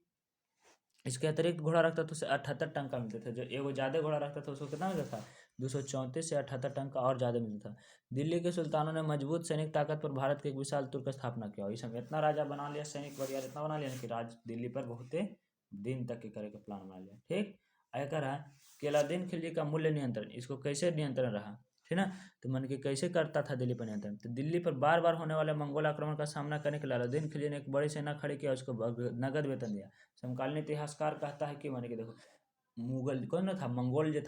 इसके अतिरिक्त घोड़ा रखता था उसे 78 टंका मिलते थे। जो एगो ज़्यादा घोड़ा रखता था उसको कितना मिलता था? 234 से 78 टंका और ज़्यादा मिलता था। दिल्ली के सुल्तानों ने मजबूत सैनिक ताकत पर भारत के एक विशाल तुर्क स्थापना किया, और इस समय इतना राजा बना लिया, सैनिक वगैरह इतना बना लिया कि राज दिल्ली पर बहुत दिन तक के करे का प्लान बना लिया, ठीक। आया कह रहा है कि अलाउद्दीन खिलजी का मूल्य नियंत्रण, इसको कैसे नियंत्रण रहा, ठीक ना। तो मन के कैसे करता था दिल्ली पर नियंत्रण? तो दिल्ली पर बार बार होने वाले मंगोल आक्रमण का सामना करने के लिए अलाउद्दीन खिलजी ने एक बड़ी सेना खड़ी किया, उसको नगद वेतन दिया। समकालीन इतिहासकार कहता है कि माने कि देखो, मुगल कौन ना था, मंगोल जो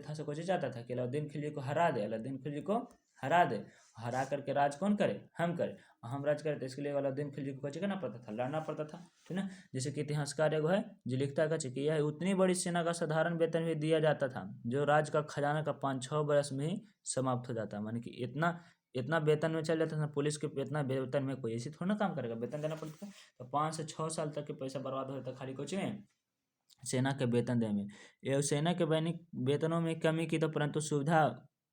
था, से कुछ चाहता था कि अलाउद्दीन खिलजी को हरा दे, अलाउद्दीन खिलजी को हरा दे, हरा करके राज कौन करे, हम करे, हम राज करे। तो इसके लिए अलाउद्दीन खिलजी को कुछ करना पड़ता था, लड़ना पड़ता था, ठीक ना। जैसे कि इतिहासकार एगो है जो लिखता है कि यह उतनी बड़ी सेना का साधारण वेतन भी दिया जाता था जो राज का खजाना का 5-6 वर्ष में ही समाप्त हो जाता है। मानी कि इतना इतना वेतन में चल जाता था, पुलिस के इतना वेतन में कोई ऐसी थोड़ा ना काम करेगा, वेतन देना पड़ता था। तो 5 से 6 साल तक के पैसा बर्बाद हो जाता खाली कुछ में सेना के वेतन देने में। ये सेना के दैनिक वेतनों में कमी की तो परंतु सुविधा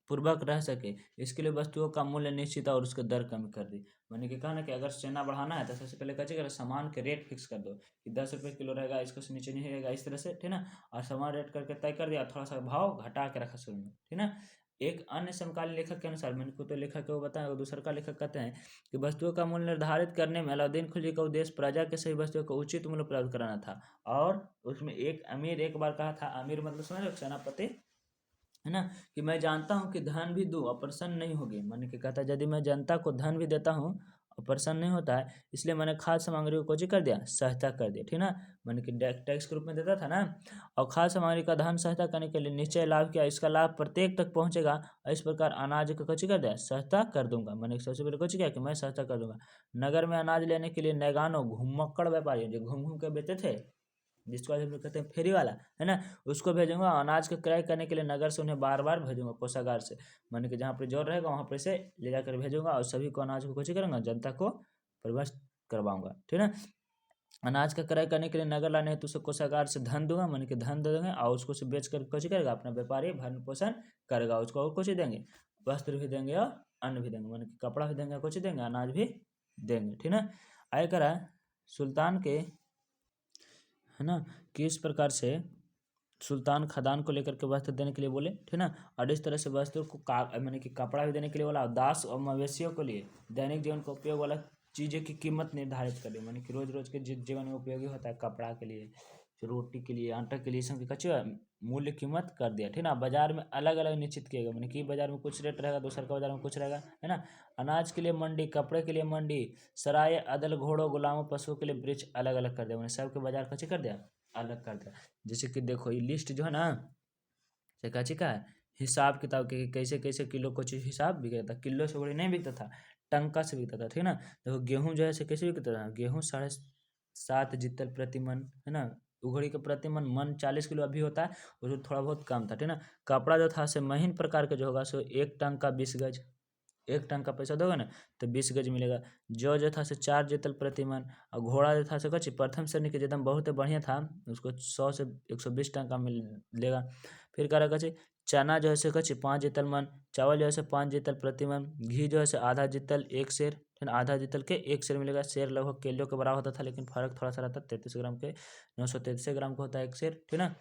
पूर्वक रह सके इसके लिए वस्तुओं का मूल्य निश्चित और उसका दर कम कर दी। मैंने क्या कहा ना कि अगर सेना बढ़ाना है तो सबसे पहले क्या चाहिए, सामान के रेट फिक्स कर दो कि 10 रुपये किलो रहेगा, इसको से नीचे नहीं रहेगा, इस तरह से, ठीक ना। और सामान रेट करके तय कर दिया, थोड़ा सा भाव घटा के रखा शुरू में, ठीक ना। एक अन्य समकालीन लेखक के अनुसार, मैंने को तो लेखक को बताया, और दूसरा का लेखक कहते हैं कि वस्तुओं का मूल्य निर्धारित करने में अलाउद्दीन खिलजी का उद्देश्य प्रजा के सही वस्तुओं को उचित मूल्य प्राप्त कराना था। और उसमें एक अमीर एक बार कहा था, अमीर मतलब समझ लो सेनापति, है ना, कि मैं जानता हूँ कि धन भी दूँ और प्रसन्न नहीं होगी। मैंने क्या कहता है, यदि मैं जनता को धन भी देता हूँ और प्रसन्न नहीं होता है, इसलिए मैंने खाद्य सामग्री को कुछ कर दिया, सहायता कर दिया, ठीक ना। मैंने कि टैक्स के रूप में देता था ना, और खाद्य सामग्री का धन सहायता करने के लिए निश्चय लाभ किया, इसका लाभ प्रत्येक तक पहुंचेगा, और इस प्रकार अनाज को कुछ कर दिया, सहायता कर दूंगा। मैंने सबसे पहले कुछ किया कि मैं सहायता कर दूंगा। नगर में अनाज लेने के लिए नैगानो घुमक्कड़ व्यापारी जो घूम घूम के बेचते थे, जिसको आज हम लोग कहते हैं फेरी वाला, है ना, उसको भेजूंगा। अनाज का क्रय करने के लिए नगर से उन्हें बार बार भेजूंगा, कोषागार से, माने कि जहाँ पर जोर रहेगा वहाँ पर से ले जाकर भेजूंगा, और सभी को अनाज को कुछ करूँगा, जनता को प्रवेश करवाऊंगा, ठीक है। अनाज का क्रय करने के लिए नगर लाने हेतु उसे कोषागार से धन दूंगा, माने कि धन दे देंगे, और उसको से बेच कर कुछ करेगा, अपना व्यापारी भरण पोषण करेगा, उसको और कुछ देंगे, वस्त्र भी देंगे और अन्न भी देंगे, माने कि कपड़ा भी देंगे, कुछ देंगे, अनाज भी देंगे, ठीक है। आय करा सुल्तान के, है ना, कि इस प्रकार से सुल्तान खदान को लेकर के वस्त्र देने के लिए बोले, ठीक ना। और इस तरह से वस्त्र को मैंने कि कपड़ा भी देने के लिए बोला, और दास और मवेशियों के लिए दैनिक जीवन का उपयोग वाला चीज़ों की कीमत निर्धारित कर दी, मैंने कि रोज रोज के जीवन में उपयोगी होता है, कपड़ा के लिए, रोटी के लिए, आटा के लिए, सब कच्चे मूल्य कीमत कर दिया, ठीक ना। बाजार में अलग अलग निश्चित किया गया, मैंने कि बाजार में कुछ रेट रहेगा, दूसर का बाजार में कुछ रहेगा, है ना। अनाज के लिए मंडी, कपड़े के लिए मंडी, सराय, अदल, घोड़ों, गुलामों, पशुओं के लिए वृक्ष अलग अलग कर दिया, मैंने सबके बाजार कच्चे कर दिया, अलग कर दिया। जैसे कि देखो ये लिस्ट जो है ना, से का है हिसाब किताब के कैसे कैसे किलो को चीज़ हिसाब बिकता था, किलो से बड़ी नहीं बिकता था, टंका से बिकता था, ठीक ना। देखो गेहूं जो है से कैसे बिकता था, गेहूं 7.5 जितल प्रति मन, है ना, उघड़ी के प्रति मन 40 किलो अभी होता है, उसमें थोड़ा बहुत कम था, ठीक ना। कपड़ा जो था से महीन प्रकार के जो होगा सो 1 टंका 20 गज, 1 टंका पैसा दोगे ना तो 20 गज मिलेगा। जो था से 4 जितल प्रति मन, और घोड़ा जो था से कच्ची प्रथम श्रेणी के एकदम बहुत बढ़िया था, उसको 100 से 120 टंका मिलेगा। फिर कह रहा कच्ची चना जो है से कच्ची 5 जितल मन, चावल जो है से 5 जितल प्रति मन, घी जो है से आधा जितल 1 सेर, फिर आधा जितल के 1 सेर मिलेगा। शेर लगभग किलो के बराबर होता था, लेकिन फर्क थोड़ा सा रहता, 33 ग्राम के 933 ग्राम का होता है 1 सेर, ठीक ना।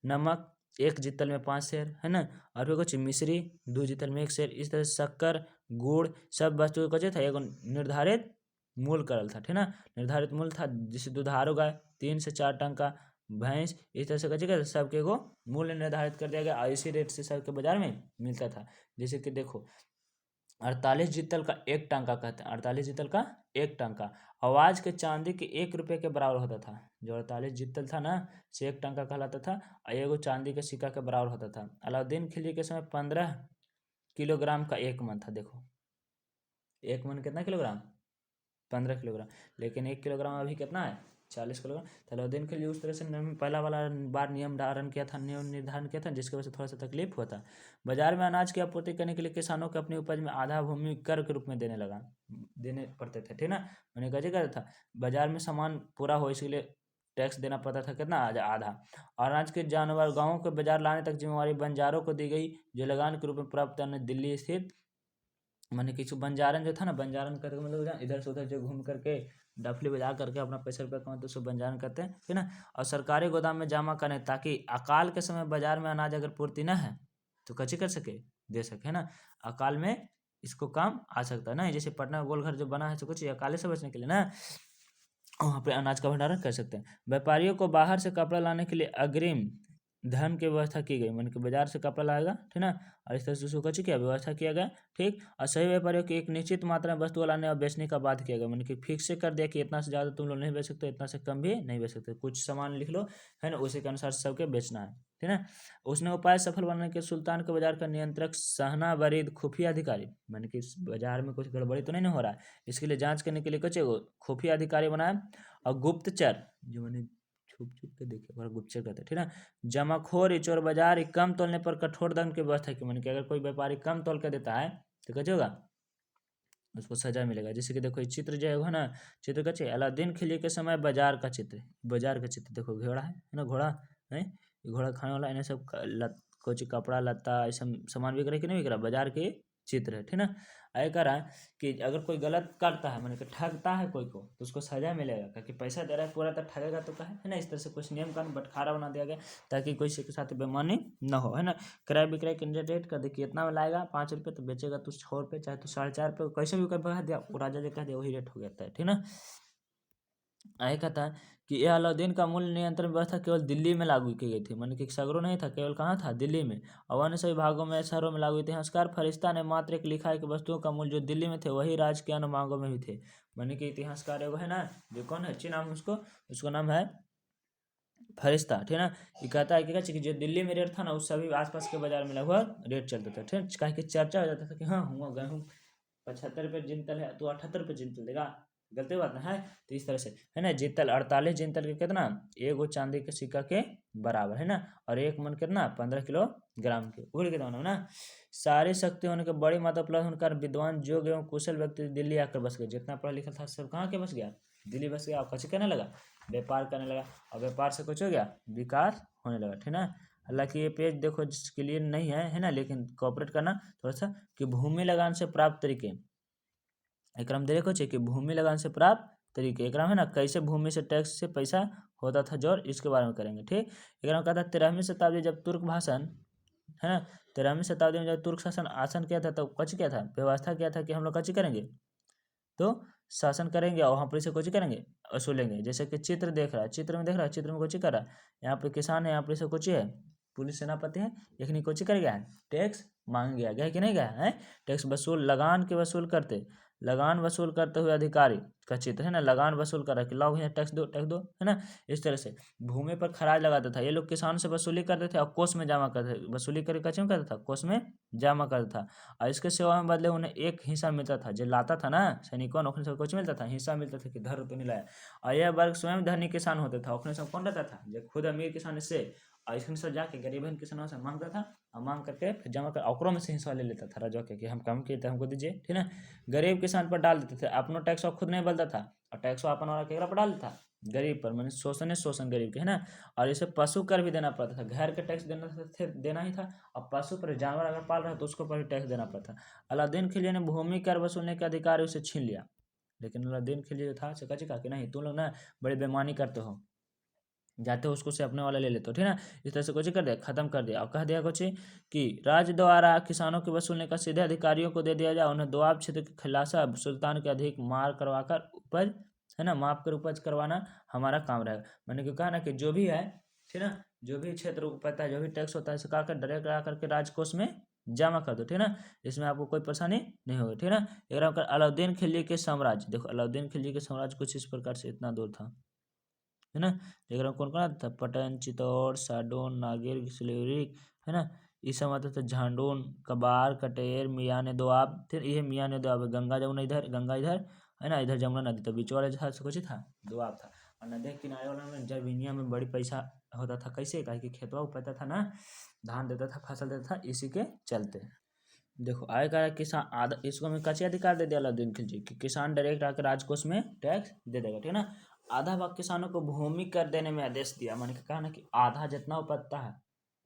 नमक 1 जितल में 5 सेर, है ना। और फिर कुछ मिश्री 2 जितल में 1 सेर, इस तरह से शक्कर, गुड़, सब वस्तु का था एगो निर्धारित मूल्य करल था, ठीक ना। निर्धारित मूल्य था, जैसे दुधारू गाय 3 से 4 टंका, भैंस, इस तरह से कहे सबके एगो मूल्य निर्धारित कर दिया गया, और इसी रेट से सबके बाजार में मिलता था। जैसे कि देखो 48 जितल का 1 टंका कहते हैं, 48 जितल का 1 टंका आवाज के चांदी के 1 रुपये के बराबर होता था। जो 48 जितल था ना से 1 टंका कहलाता था, और एगो चांदी के सिक्का के बराबर होता था। अलाउद्दीन खिलजी के समय 15 किलोग्राम का 1 मन था। देखो 1 मन कितना किलोग्राम, 15 किलोग्राम, लेकिन 1 किलोग्राम अभी कितना है, 40 किलोग्राम। तो अलाउद्दीन खिलजी उस तरह से पहला वाला बार नियम धारण किया था, नियम निर्धारण किया था, जिसकी वजह से थोड़ा सा तकलीफ हुआ था। बाजार में अनाज की आपूर्ति करने के लिए किसानों को अपनी उपज में आधा भूमि कर के रूप में देने पड़ते थे, ठीक ना। मैंने कैसे करता था, बाजार में सामान पूरा हो इसके टैक्स देना पड़ता था, कितना, आधा। और अनाज के जानवर गाँव के बाजार लाने तक जिम्मेवारी बंजारों को दी गई, जो लगान के रूप में प्राप्त करने दिल्ली स्थित, मैंने किसी बंजारन जो था ना, बंजारन करके मतलब इधर से उधर जो घूम करके डफली बजा करके अपना पैसा रुपया कमाते, उसको बंजारन करते हैं, ठीक ना। और सरकारी गोदाम में जमा करें, ताकि अकाल के समय बाजार में अनाज अगर पूर्ति न है तो कैसे कर सके, दे सके, है ना। अकाल में इसको काम आ सकता है ना, जैसे पटना गोलघर जो बना है तो कुछ अकाले से बचने के लिए ना, वहाँ पे अनाज का भंडारण कर सकते हैं। व्यापारियों को बाहर से कपड़ा लाने के लिए अग्रिम धन की व्यवस्था की गई, मन के बाजार से कपड़ा लाएगा, ठीक ना, और इस तरह से उसको कुछ किया व्यवस्था किया गया, ठीक। और सही व्यापारियों की एक निश्चित मात्रा में वस्तु लाने और बेचने का बात किया गया, मन कि फिक्स से कर दिया कि इतना से ज़्यादा तुम लोग नहीं बेच सकते, इतना से कम भी नहीं बेच सकते, कुछ सामान लिख लो, है ना, उसी के अनुसार सबके बेचना है, ठीक ना। उसने उपाय सफल बनाने के सुल्तान के बाजार का नियंत्रक सहना बरीद खुफिया अधिकारी, मान कि इस बाजार में कुछ गड़बड़ी तो नहीं ना हो रहा है, इसके लिए जांच करने के लिए कुछ खुफिया अधिकारी बनाया, और गुप्तचर जो मैंने छुप छुप के देखे और गुप्तचर कहते हैं, ठीक ना। जमाखोरी चोर बाजारी कम तोलने पर कठोर दंड की व्यवस्था की, मान कि अगर कोई व्यापारी कम तोल के देता है तो कैसे होगा, उसको सजा मिलेगा। जैसे कि देखो ये चित्र जो है ना, चित्र का चाहिए अलाउद्दीन खिलजी के समय बाजार का चित्र, बाजार का चित्र देखो, घोड़ा है ना, घोड़ा है, ये घोड़ा खाने वाला, इन्हें सब कुछ कपड़ा लत्ता ये सब सामान बिक रहा है कि नहीं बिक रहा, बाजार के चित्र है, ठीक ना। ये कह रहा है कि अगर कोई गलत करता है, मैंने कि ठगता है कोई को, तो उसको सजा मिलेगा, क्योंकि पैसा दे रहा है पूरा, तो ठगेगा तो है ना। इस तरह से कुछ नियम कानून बटखारा बना दिया गया ताकि कोई के साथ बेईमानी न हो, है ना। क्रय विक्रय के रेट कर दे कि इतना में लाएगा 5 रुपये, तो बेचेगा तो 6 रुपये, चाहे तो 4.5 रुपये, कैसे भी कह दिया, वो राजा जो कह दिया वही रेट हो जाता है, ठीक ना। आगे कहता है कि यह अलाउद्दीन का मूल्य नियंत्रण व्यवस्था केवल दिल्ली में लागू की गई थी, मान कि सगरों नहीं था, केवल कहाँ था, दिल्ली में, और अन्य सभी भागों में शहरों में लागू। इतिहासकार फरिश्ता ने मात्र एक लिखा है कि वस्तुओं का मूल्य जो दिल्ली में थे वही राज्य के अन्य भागों में भी थे, मान कि इतिहासकार एगो है ना, जो कौन है, अच्छी नाम उसको, उसका नाम है फरिश्ता, ठीक है ना। ये कहता है कि जो दिल्ली में रेट था ना, उस सभी आसपास के बाजार में लगभग रेट चलता था, ठीक है, कहा कि चर्चा हो जाता था कि हाँ हुआ गेहूँ 75 रुपये जिंतल है तो 78 रुपये जिंतल देगा, गलती बात ना है। तो इस तरह से है ना, जिंतल 48 जिंतल के कितना, एगो चांदी के सिक्का के बराबर, है ना, और एक मन कितना 15 किलोग्राम के, उड़ के दाना ना। सारी शक्ति होने के बड़ी मात्रा उपलब्ध होकर विद्वान जोग एवं कुशल व्यक्ति दिल्ली आकर बस गए, जितना पढ़ा लिखा था सब कहाँ के बस गया, दिल्ली बस गया, और कुछ करने लगा, व्यापार करने लगा, और व्यापार से कुछ हो गया, विकास होने लगा, ठीक ना। हालांकि ये पेज देखो क्लियर नहीं है ना, लेकिन कॉपरेट करना थोड़ा सा, कि भूमि लगान से प्राप्त तरीके, एकराम देखो चाहिए कि भूमि लगान से प्राप्त तरीके, एकराम है ना, कैसे भूमि से टैक्स से पैसा होता था जोर, इसके बारे में करेंगे, ठीक। एकराम कहता है 13वीं शताब्दी जब तुर्क भाषण, है ना, 13वीं शताब्दी में जब तुर्क शासन आसन किया था, तो कच किया था, व्यवस्था किया था कि हम लोग कच करेंगे, तो शासन करेंगे और वहाँ पर इसे कुछ करेंगे, वसूलेंगे। जैसे कि चित्र देख रहा है, चित्र में देख रहा है, चित्र में कुछ कर रहा है, यहाँ पे किसान है, यहाँ पर इसे कुछ है, पुलिस सेनापति है, यखनी कुछ कर गया है, टैक्स मांग गया है कि नहीं गया है, टैक्स वसूल, लगान के वसूल करते, लगान वसूल करते हुए अधिकारी का चित्र, है ना, लगान वसूल कर रहा है कि लाओ भैया टैक्स दो, है ना। इस तरह से भूमि पर खराज लगाता था, ये लोग किसान से वसूली करते थे और कोष में जमा करते थे, वसूली करके कच्चे में करता था, कोष में जमा करता था, और इसके सेवा में बदले उन्हें एक हिस्सा मिलता था, जो लाता था ना सैनिकों ने, से कुछ मिलता था, हिस्सा मिलता था कि धर तो नहीं लाया। और यह वर्ग स्वयं धनी किसान होता था, अपने सब कौन रहता था, जो खुद अमीर किसान इससे, और इसके अनुसार जाके गरीबन किसानों से मांगता था, और मांग करके फिर जमा कर ओकरों में से हिस्सा ले लेता था राजा के, कि हम कम किए थे हमको दीजिए, ठीक है। गरीब किसान पर डाल देते थे, अपना टैक्स खुद नहीं बलता था, और टैक्स अपन वाला केकरा पर डाल देता, गरीब पर, मैंने शोषण गरीब के, है ना। और इसे पशु कर भी देना पड़ता था, घर के टैक्स देना ही था, और पशु पर जानवर अगर पाल रहा है तो उसको पर भी टैक्स देना पड़ता। अलाउद्दीन खिलजी ने भूमि कर वसूलने के अधिकार उसे छीन लिया, लेकिन अलाउद्दीन खिलजी जो था चका चिका कि नहीं, तुम लोग ना बड़ी बेईमानी करते हो, जाते हो उसको से अपने वाला ले लेते हो, ठीक है ना। इस तरह से कुछ कर दिया, खत्म कर दिया, और कह दिया कुछ कि राज्य द्वारा किसानों के वसूलने का सीधे अधिकारियों को दे दिया जाए, उन्हें दोआब क्षेत्र के खिलासा सुल्तान के अधिक मार करवाकर उपज, है ना, माफ कर उपज करवाना हमारा काम रहेगा। मैंने क्यों कहा ना कि जो भी है, ठीक है ना, जो भी क्षेत्र पता है, जो भी टैक्स होता है, सुखा कर डायरेक्ट ला करके राजकोष में जमा कर दो, ठीक है ना, इसमें आपको कोई परेशानी नहीं होगी, ठीक है ना। एक अलाउद्दीन खिलजी के साम्राज्य देखो, अलाउद्दीन खिलजी के साम्राज्य कुछ इस प्रकार से इतना दूर था, है ना। लेकिन कौन कौन आता था, पटन, चित्तौड़, साडोन, नागेर, सिल्वरी, है ना, ये सब आता था, झांडून, कबार, कटेर, मियाँ दोआब, फिर ये मियाँ दोआब, गंगा जमुना इधर, गंगा इधर, है ना, इधर जमुना नदी, तो बीच वाला जहाँ से कुछ था दोआब था, और नदी के किनारे वाला में जर्मीनिया में बड़ी पैसा होता था, कैसे, कहे कि खेतवा उपजता था ना, धान देता था, फसल देता था, इसी के चलते। देखो आय का किसान आधा, इसको हमें कच्चे अधिकार दे दिया अलाउद्दीन खिलजी कि किसान डायरेक्ट आकर राजकोष में टैक्स दे देगा, ठीक है ना। आधा भाग किसानों को भूमि कर देने में आदेश दिया, मैंने कहा ना कि आधा जितना उपजता है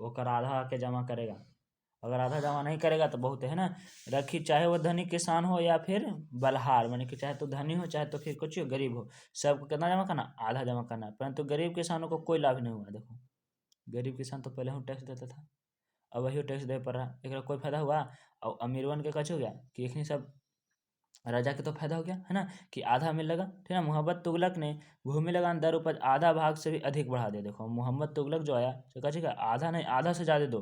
वो कर आधा आके जमा करेगा, अगर आधा जमा नहीं करेगा तो बहुत है ना, रखी चाहे वो धनी किसान हो या फिर बलहार, मैंने कि चाहे तो धनी हो चाहे तो फिर कुछ हो गरीब हो, सबको कितना जमा करना, आधा जमा करना है। परंतु गरीब किसानों को कोई लाभ नहीं हुआ, देखो गरीब किसान तो पहले ही टैक्स देता था, अब वही टैक्स दे पड़ रहा, एक कोई फायदा हुआ, और अमीरवन के कच हो गया कि एक सब राजा के तो फायदा हो गया है ना कि आधा मिलेगा, ठीक है। मोहम्मद तुगलक ने भूमि लगान दर उपज आधा भाग से भी अधिक बढ़ा दिया। देखो मोहम्मद तुगलक जो आया तो कहा आधा नहीं आधा से ज़्यादा दो,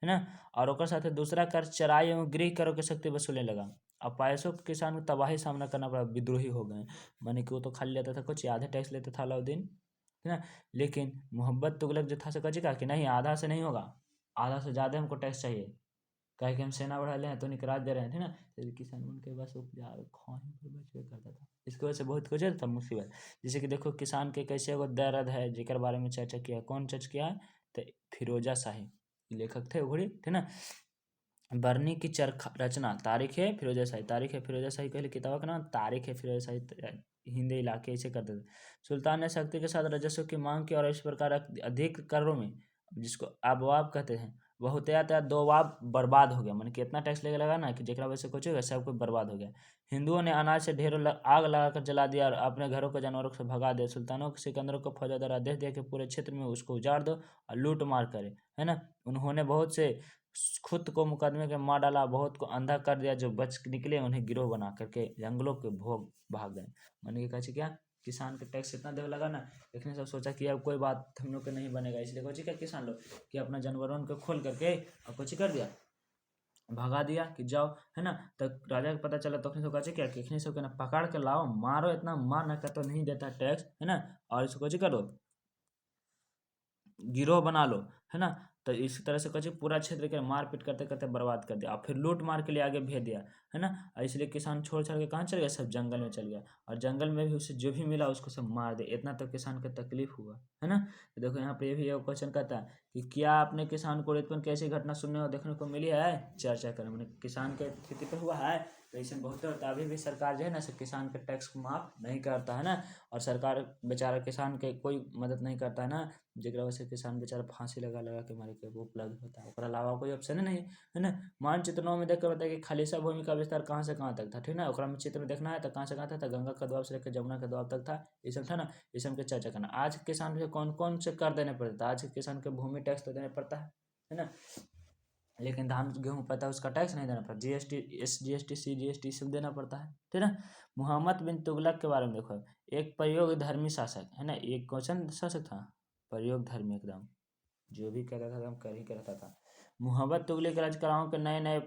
है ना। और ओकर साथ दूसरा कर चराई एवं गृह करों की शक्ति वसूलने लगा। अब पायसों के किसान को तबाही सामना करना पड़ा, विद्रोही हो गए। माने कि वो तो खाली लेता था कुछ, आधे टैक्स लेता था अलाउद्दीन, है ना। लेकिन मोहम्मद तुगलक जो था सो कहा कि नहीं आधा से नहीं होगा, आधा से ज़्यादा हमको टैक्स चाहिए, काहे कि हम सेना बढ़ा ले हैं तो निकराज दे रहे हैं, ठीक ना। तो किसान उनके बस उपजा खाने पर बचबे करता था। इसकी वजह से बहुत कुछ था मुसीबत। जैसे कि देखो किसान के कैसे एगो दर्द है जेकर बारे में चर्चा किया, कौन चर्चा किया है तो फिरोजा शाही लेखक थे घोड़ी, ठीक ना। बरनी की चरखा रचना तारीख है फिरोजा शाही, तारीख है फिरोजा शाही कहले किताब का नाम तारीख है फिरोजा शाही, हिंदी इलाके ऐसे करते थे। सुल्तान ने शक्ति के साथ राजस्व की मांग की और इस प्रकार अधिक करों में, जिसको अबवाब कहते हैं, बहुतायत या दो वाब बर्बाद हो गया। मैंने कितना टैक्स लेके लगा ना कि जेकरा वजह से कुछ होगा सब कुछ बर्बाद हो गया। हिंदुओं ने अनाज से ढेरों आग लगाकर जला दिया और अपने घरों को जानवरों से भगा दिया। सुल्तानों के सिकंदरों को फौजदार आदेश दिया कि पूरे क्षेत्र में उसको उजाड़ दो और लूट मार करे, है ना। उन्होंने बहुत से खुद को मुकदमे के मार डाला, बहुत को अंधा कर दिया, जो बच निकले उन्हें गिरोह बना करके जंगलों के भोग भाग गए। मैंने ये कहा क्या किसान के टैक्स इतना देने लगा ना, लेकिन सब सोचा कि अब कोई बात हम लोग के नहीं बनेगा, इसलिए कुछ क्या किसान लोग कि अपना जानवरों को खोल करके और कुछ कर दिया, भगा दिया कि जाओ, है ना। तो राजा को पता चला तो सब कहे क्या कि सब ना पकड़ के लाओ, मारो, इतना मार ना कर तो नहीं देता टैक्स, है ना। और इसको कुछ करो गिरोह बना लो, है ना। तो इस तरह से कहे पूरा क्षेत्र के मारपीट करते करते बर्बाद कर दिया और फिर लूट मार के लिए आगे भेज दिया, है ना। और इसलिए किसान छोड़ छाड़ के कहाँ चल गया, सब जंगल में चल गया और जंगल में भी उसे जो भी मिला उसको सब मार दे। इतना तो किसान को तकलीफ हुआ, है ना। तो देखो यहाँ पे भी एक क्वेश्चन कहता है कि क्या आपने किसान को उत्पन्न कैसी घटना सुनने और देखने को मिली है, चर्चा करें। मैंने किसान के स्थिति पे हुआ है तो ऐसे बहुत होता है। अभी भी सरकार जो है ना किसान के टैक्स को माफ नहीं करता है ना, और सरकार बेचारा किसान के कोई मदद नहीं करता है ना, जेकरा वजह से किसान बेचारा फांसी लगा लगा के मारे के वो उपलब्ध होता है, ओकरा अलावा कोई ऑप्शन नहीं, है ना। मानचित्र 9 में देख कर बताया कि खालिसा भूमि का विस्तार कहाँ से कहाँ तक था, ठीक ना। ओकरा में चित्र में देखना है तो कहाँ से कहाँ तक था, गंगा का दोआब से लेकर जमुना का दोआब तक था, ये सब था ना। ये सब के चर्चा करना। आज के किसान को कौन कौन से कर देने पड़ता है, आज के किसान के भूमि टैक्स तो देने पड़ता है ना। लेकिन धान गेहूँ पता है उसका टैक्स नहीं देना पड़ता, जीएसटी SGST CGST सब देना पड़ता है, ठीक है। मोहम्मद बिन तुगलक के बारे में देखो, एक प्रयोग धर्मी शासक, है ना। एक क्वेश्चन शासक था प्रयोग धर्मी, एकदम जो भी कहता था एकदम कर ही करता था। मोहम्मद तुगलक राजकलाओं के नए नए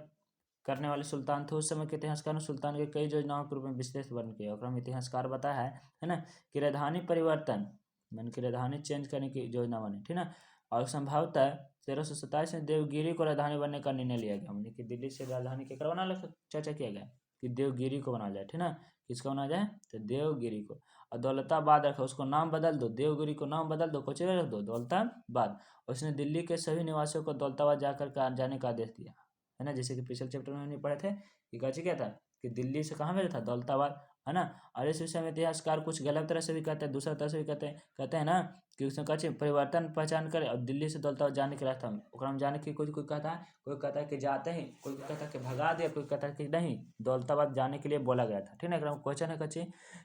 करने वाले सुल्तान थे। उस समय के इतिहासकार ने सुल्तान के कई योजनाओं के रूप में विश्लेष वर्णन किया। और इतिहासकार बताया है ना कि राजधानी परिवर्तन मन की राजधानी चेंज करने की योजना बनी, ठीक ना। और संभवतः 1327 में देवगिरी को राजधानी बनने का निर्णय लिया गया। हमने कि दिल्ली से राजधानी के करवाना चर्चा किया गया कि देवगिरी को बना जाए, ठीक ना। किसका बना जाए तो देवगिरी को। और दौलताबाद रखा, उसको नाम बदल दो, देवगिरी को नाम बदल दो, कुछ रख दो दौलताबाद। उसने दिल्ली के सभी निवासियों को दौलताबाद जाकर जाने का आदेश दिया, है ना। जैसे कि पिछले चैप्टर में हमने पढ़े थे कि कैसे क्या था कि दिल्ली से कहाँ भेजा था दौलताबाद, है ना। और इस विषय में इतिहासकार कुछ गलत तरह से भी कहते हैं, दूसरा तरह से भी कहते हैं ना कि उसने कहा परिवर्तन पहचान करे और दिल्ली से दौलताबाद जाने के रास्ता में ओकरा में जाने की कोई कहता है कि जाते ही, कोई कहता है कि भगा दिया, कोई कहता है कि नहीं दौलताबाद जाने के लिए बोला गया था, ठीक है। क्वेश्चन है कच्ची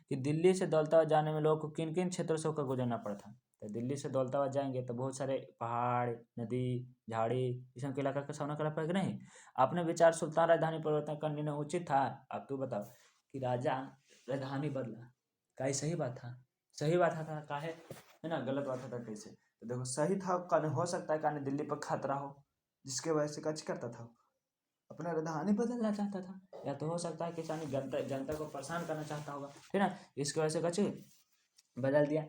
कि दिल्ली से दौलताबाद जाने में लोगों को किन किन क्षेत्रों से होकर गुजरना पड़ा था। तो दिल्ली से दौलताबाद जाएंगे तो बहुत सारे पहाड़, नदी, झाड़ी, इस सब के इलाका का सामना करना पड़ेगा नहीं। अपने विचार सुल्तान राजधानी परिवर्तन का निर्णय उचित था। अब तू बताओ कि राजा राजधानी बदला, का सही बात था, सही बात था काहे, है ना, गलत बात था कैसे। तो देखो सही था, काने हो सकता है काने दिल्ली पर खतरा हो जिसके वजह से कच करता था, अपना राजधानी बदलना चाहता था, या तो हो सकता है कि जनता को परेशान करना चाहता होगा, ठीक है। इसकी वजह से कच बदल दिया।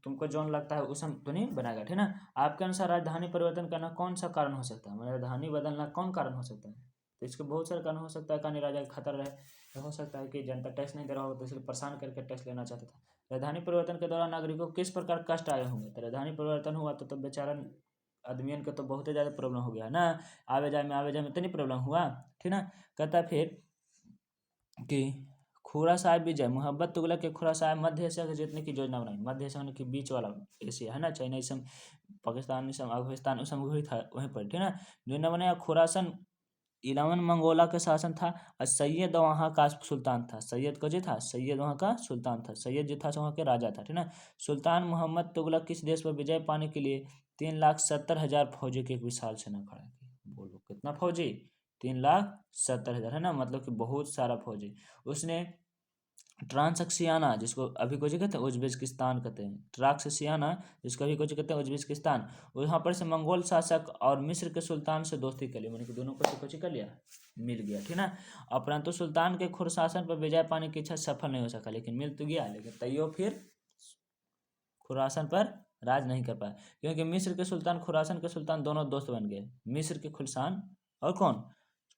तुमको जो लगता है उस हम तो नहीं बनाएगा, ठीक है। आपके अनुसार राजधानी परिवर्तन करना कौन सा कारण हो सकता है, मतलब राजधानी बदलना कौन कारण हो सकता है। तो इसके बहुत सारे कारण हो सकता है, कहानी राजा का खतरा रहे, हो सकता है कि जनता टैक्स नहीं दे रहा हो तो इसलिए परेशान करके टैक्स लेना चाहता था। राजधानी परिवर्तन के दौरान नागरिकों को किस प्रकार कष्ट आए होंगे। तो राजधानी परिवर्तन हुआ तो बेचारा आदमियन का तो बहुत ही ज़्यादा प्रॉब्लम हो गया ना, आवे जाए में इतनी प्रॉब्लम हुआ, ठीक ना। कहता फिर कि खुरा साहिब विजय, मोहब्बत तुगलक के खुरा साहिब मध्य एशिया के जीतने की योजना बनाई। मध्य एशिया के बीच वाला एशिया, है ना, चाइना इस पाकिस्तान इस अफगानिस्तान उस समय वही था वहीं पर, ठीक है। योजना बनाया। खुरासन 11 मंगोला का शासन था और सैयद वहाँ का सुल्तान था। सैयद को जो था, सैयद वहाँ का सुल्तान था, सैयद जो था वहाँ के राजा था, ठीक है। सुल्तान मोहम्मद तुगलक किस देश पर विजय पाने के लिए 3,70,000 फौजी की एक विशाल सेना खड़ा की। बोलो कितना फौजी, 3,70,000 है ना, मतलब कि बहुत सारा फौजी। उसने ट्रांसक्सियाना, जिसको अभी कुछ कहते हैं उज्बेकिस्तान कहते हैं, ट्रांसक्सियाना जिसको अभी कुछ कहते हैं उज्बेकिस्तान, वहाँ पर से मंगोल शासक और मिस्र के सुल्तान से दोस्ती कर ली, मैंने कि दोनों को से कुछ कर लिया, मिल गया, ठीक ना। और परंतु सुल्तान के खुरासान पर विजय पाने की इच्छा सफल नहीं हो सका, लेकिन मिल तो गया, लेकिन तैयो फिर खुरासान पर राज नहीं कर पाया, क्योंकि मिस्र के सुल्तान खुरासान के सुल्तान दोनों दोस्त बन गए। मिस्र के खुरासान और कौन,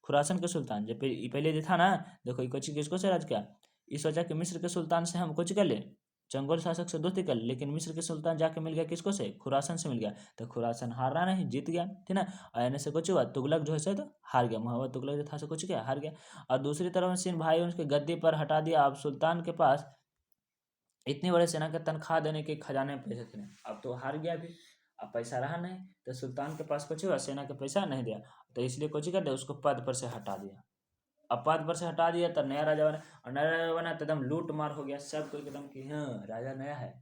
खुरासान के सुल्तान, जब पहले जो था ना, देखो ये कुछ किसको से राज किया, इस सोचा कि मिस्र के सुल्तान से हम कुछ कर ले, चंगोल शासक से दोस्ती कर ले, लेकिन मिस्र के सुल्तान जाके मिल गया किसको से, खुरासान से मिल गया, तो खुरासान हार रहा नहीं, जीत गया, ठीक ना। और यानी से कुछ हुआ, तुगलक जो है तो हार गया, मोहम्मद तुगलक जो था से कुछ क्या हार गया। और दूसरी तरफ सिंह भाई उसके गद्दी पर हटा दिया। अब सुल्तान के पास इतनी बड़े सेना के तनख्वाह देने के खजाने में पैसे थे, अब तो हार गया भी, अब पैसा रहा नहीं, तो सुल्तान के पास कुछ हुआ, सेना के पैसा नहीं दिया, तो इसलिए कुछ कर दिया, उसको पद पर से हटा दिया। अब पद पर से हटा दिया तो नया राजा बना, और नया राजा बना तो एकदम लूट मार हो गया, सब कोई एकदम कि हाँ राजा नया है,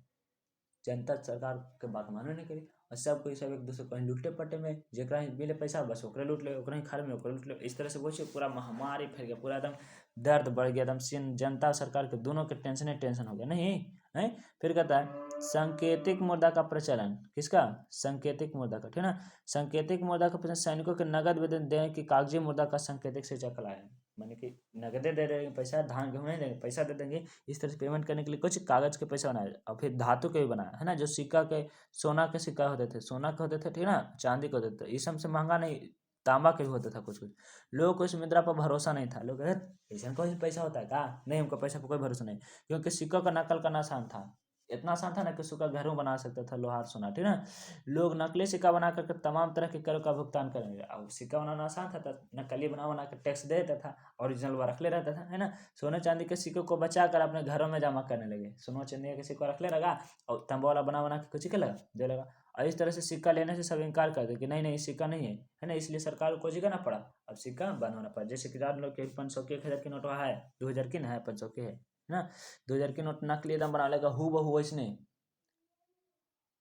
जनता सरकार के बात मानवे नहीं करी, और सब कोई सब एक दूसरे कहीं लूटे पट्टे में, जेकरा ही मिले पैसा बस ओकरे लूट ले, ओकरा ही खाए में ओकरे लूट ले, इस तरह से कुछ पूरा महामारी फैल गया, पूरा एकदम दर्द बढ़ गया, एकदम जनता सरकार के दोनों के टेंशन हो गया, नहीं है। फिर कहता है सांकेतिक मुद्रा का प्रचलन, किसका, सांकेतिक मुद्रा का, ठीक ना। सांकेतिक मुद्रा का प्रचलन सैनिकों के नगद वेतन देने की कागजी मुद्रा का सांकेतिक से चक्र आया, माने कि नगदे दे रहे हैं पैसा, धान गेहूँ नहीं देंगे, पैसा दे देंगे, इस तरह से पेमेंट करने के लिए कुछ कागज के पैसा बनाया, और फिर धातु के भी बनाया, है ना, जो सिक्का के, सोना के सिक्का होते थे, सोना के होते थे, ठीक ना, चांदी के होते थे, इस सबसे महंगा नहीं, तांबा के भी होता था कुछ कुछ। लोगों को इस मुद्रा पर भरोसा नहीं था, लोग ऐसा कोई पैसा होता है का, नहीं हमको पैसा पर कोई भरोसा नहीं, क्योंकि सिक्कों का नकल करना आसान था, इतना आसान था ना कि सिक्का घरों बना सकता था, लोहार सोना, ठीक ना। लोग नकली सिक्का बना करके तमाम तरह के करों का भुगतान करेंगे, अब सिक्का बनाना आसान था, नकली बना कर टैक्स दे देता था, ओरिजिनल वो रख ले रहता था, है ना। सोने चांदी के सिक्कों को बचा कर अपने घरों में जमा करने लगे, सोना चांदी के सिक्का रख ले लगा, और तंबा वाला बना के कुछ के लगा दे लगा, और इस तरह से सिक्का लेने से सब इनकार कर दे कि नहीं नहीं सिक्का नहीं है ना, इसलिए सरकार को करना पड़ा, अब सिक्का बनवाना पड़ा। जैसे कि लोग के 500 के 1,000 की नोट है, 2,000 की ना है, 500 के है ना, 2,000 की नोट नकली एकदम बना लेगा हु बहू वैसने,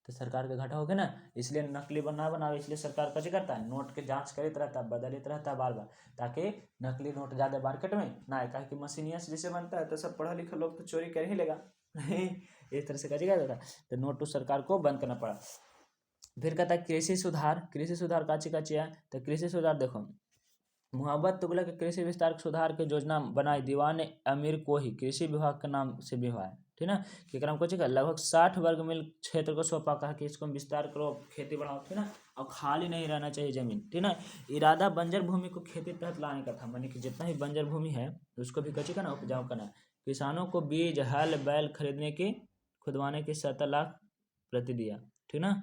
तो सरकार का घाटा हो गया ना, इसलिए नकली बना बनावे, इसलिए सरकार क्या करता है, नोट के जांच करते रहता है, बदलते रहता है बार बार, ताकि नकली नोट ज्यादा मार्केट में ना आए, कहा कि मशीनिया से जैसे बनता है तो सब पढ़ा लिखा लोग तो चोरी कर ही लेगा नहीं, इस तरह से क्या जाता, तो नोट तो सरकार को बंद करना पड़ा। फिर कहता है कृषि सुधार, कृषि सुधार काची काची है, तो कृषि सुधार देखो, मोहम्मद तुगलक के कृषि विस्तार सुधार के योजना बनाई, दीवान अमीर को ही कृषि विभाग के नाम से भी हुआ है, ठीक ना, कि क्रम को चाहिए लगभग 60 वर्ग मील क्षेत्र को सौंपा, कहा कि इसको विस्तार करो, खेती बढ़ाओ, ठीक ना, और खाली नहीं रहना चाहिए जमीन, ठीक ना। इरादा बंजर भूमि को खेती तहत लाने का था, मानी कि जितना भी बंजर भूमि है उसको भी कच्ची करना, उपजाऊ करना, किसानों को बीज हल बैल खरीदने की खुदवाने की 70 लाख प्रति दिया, ठीक ना।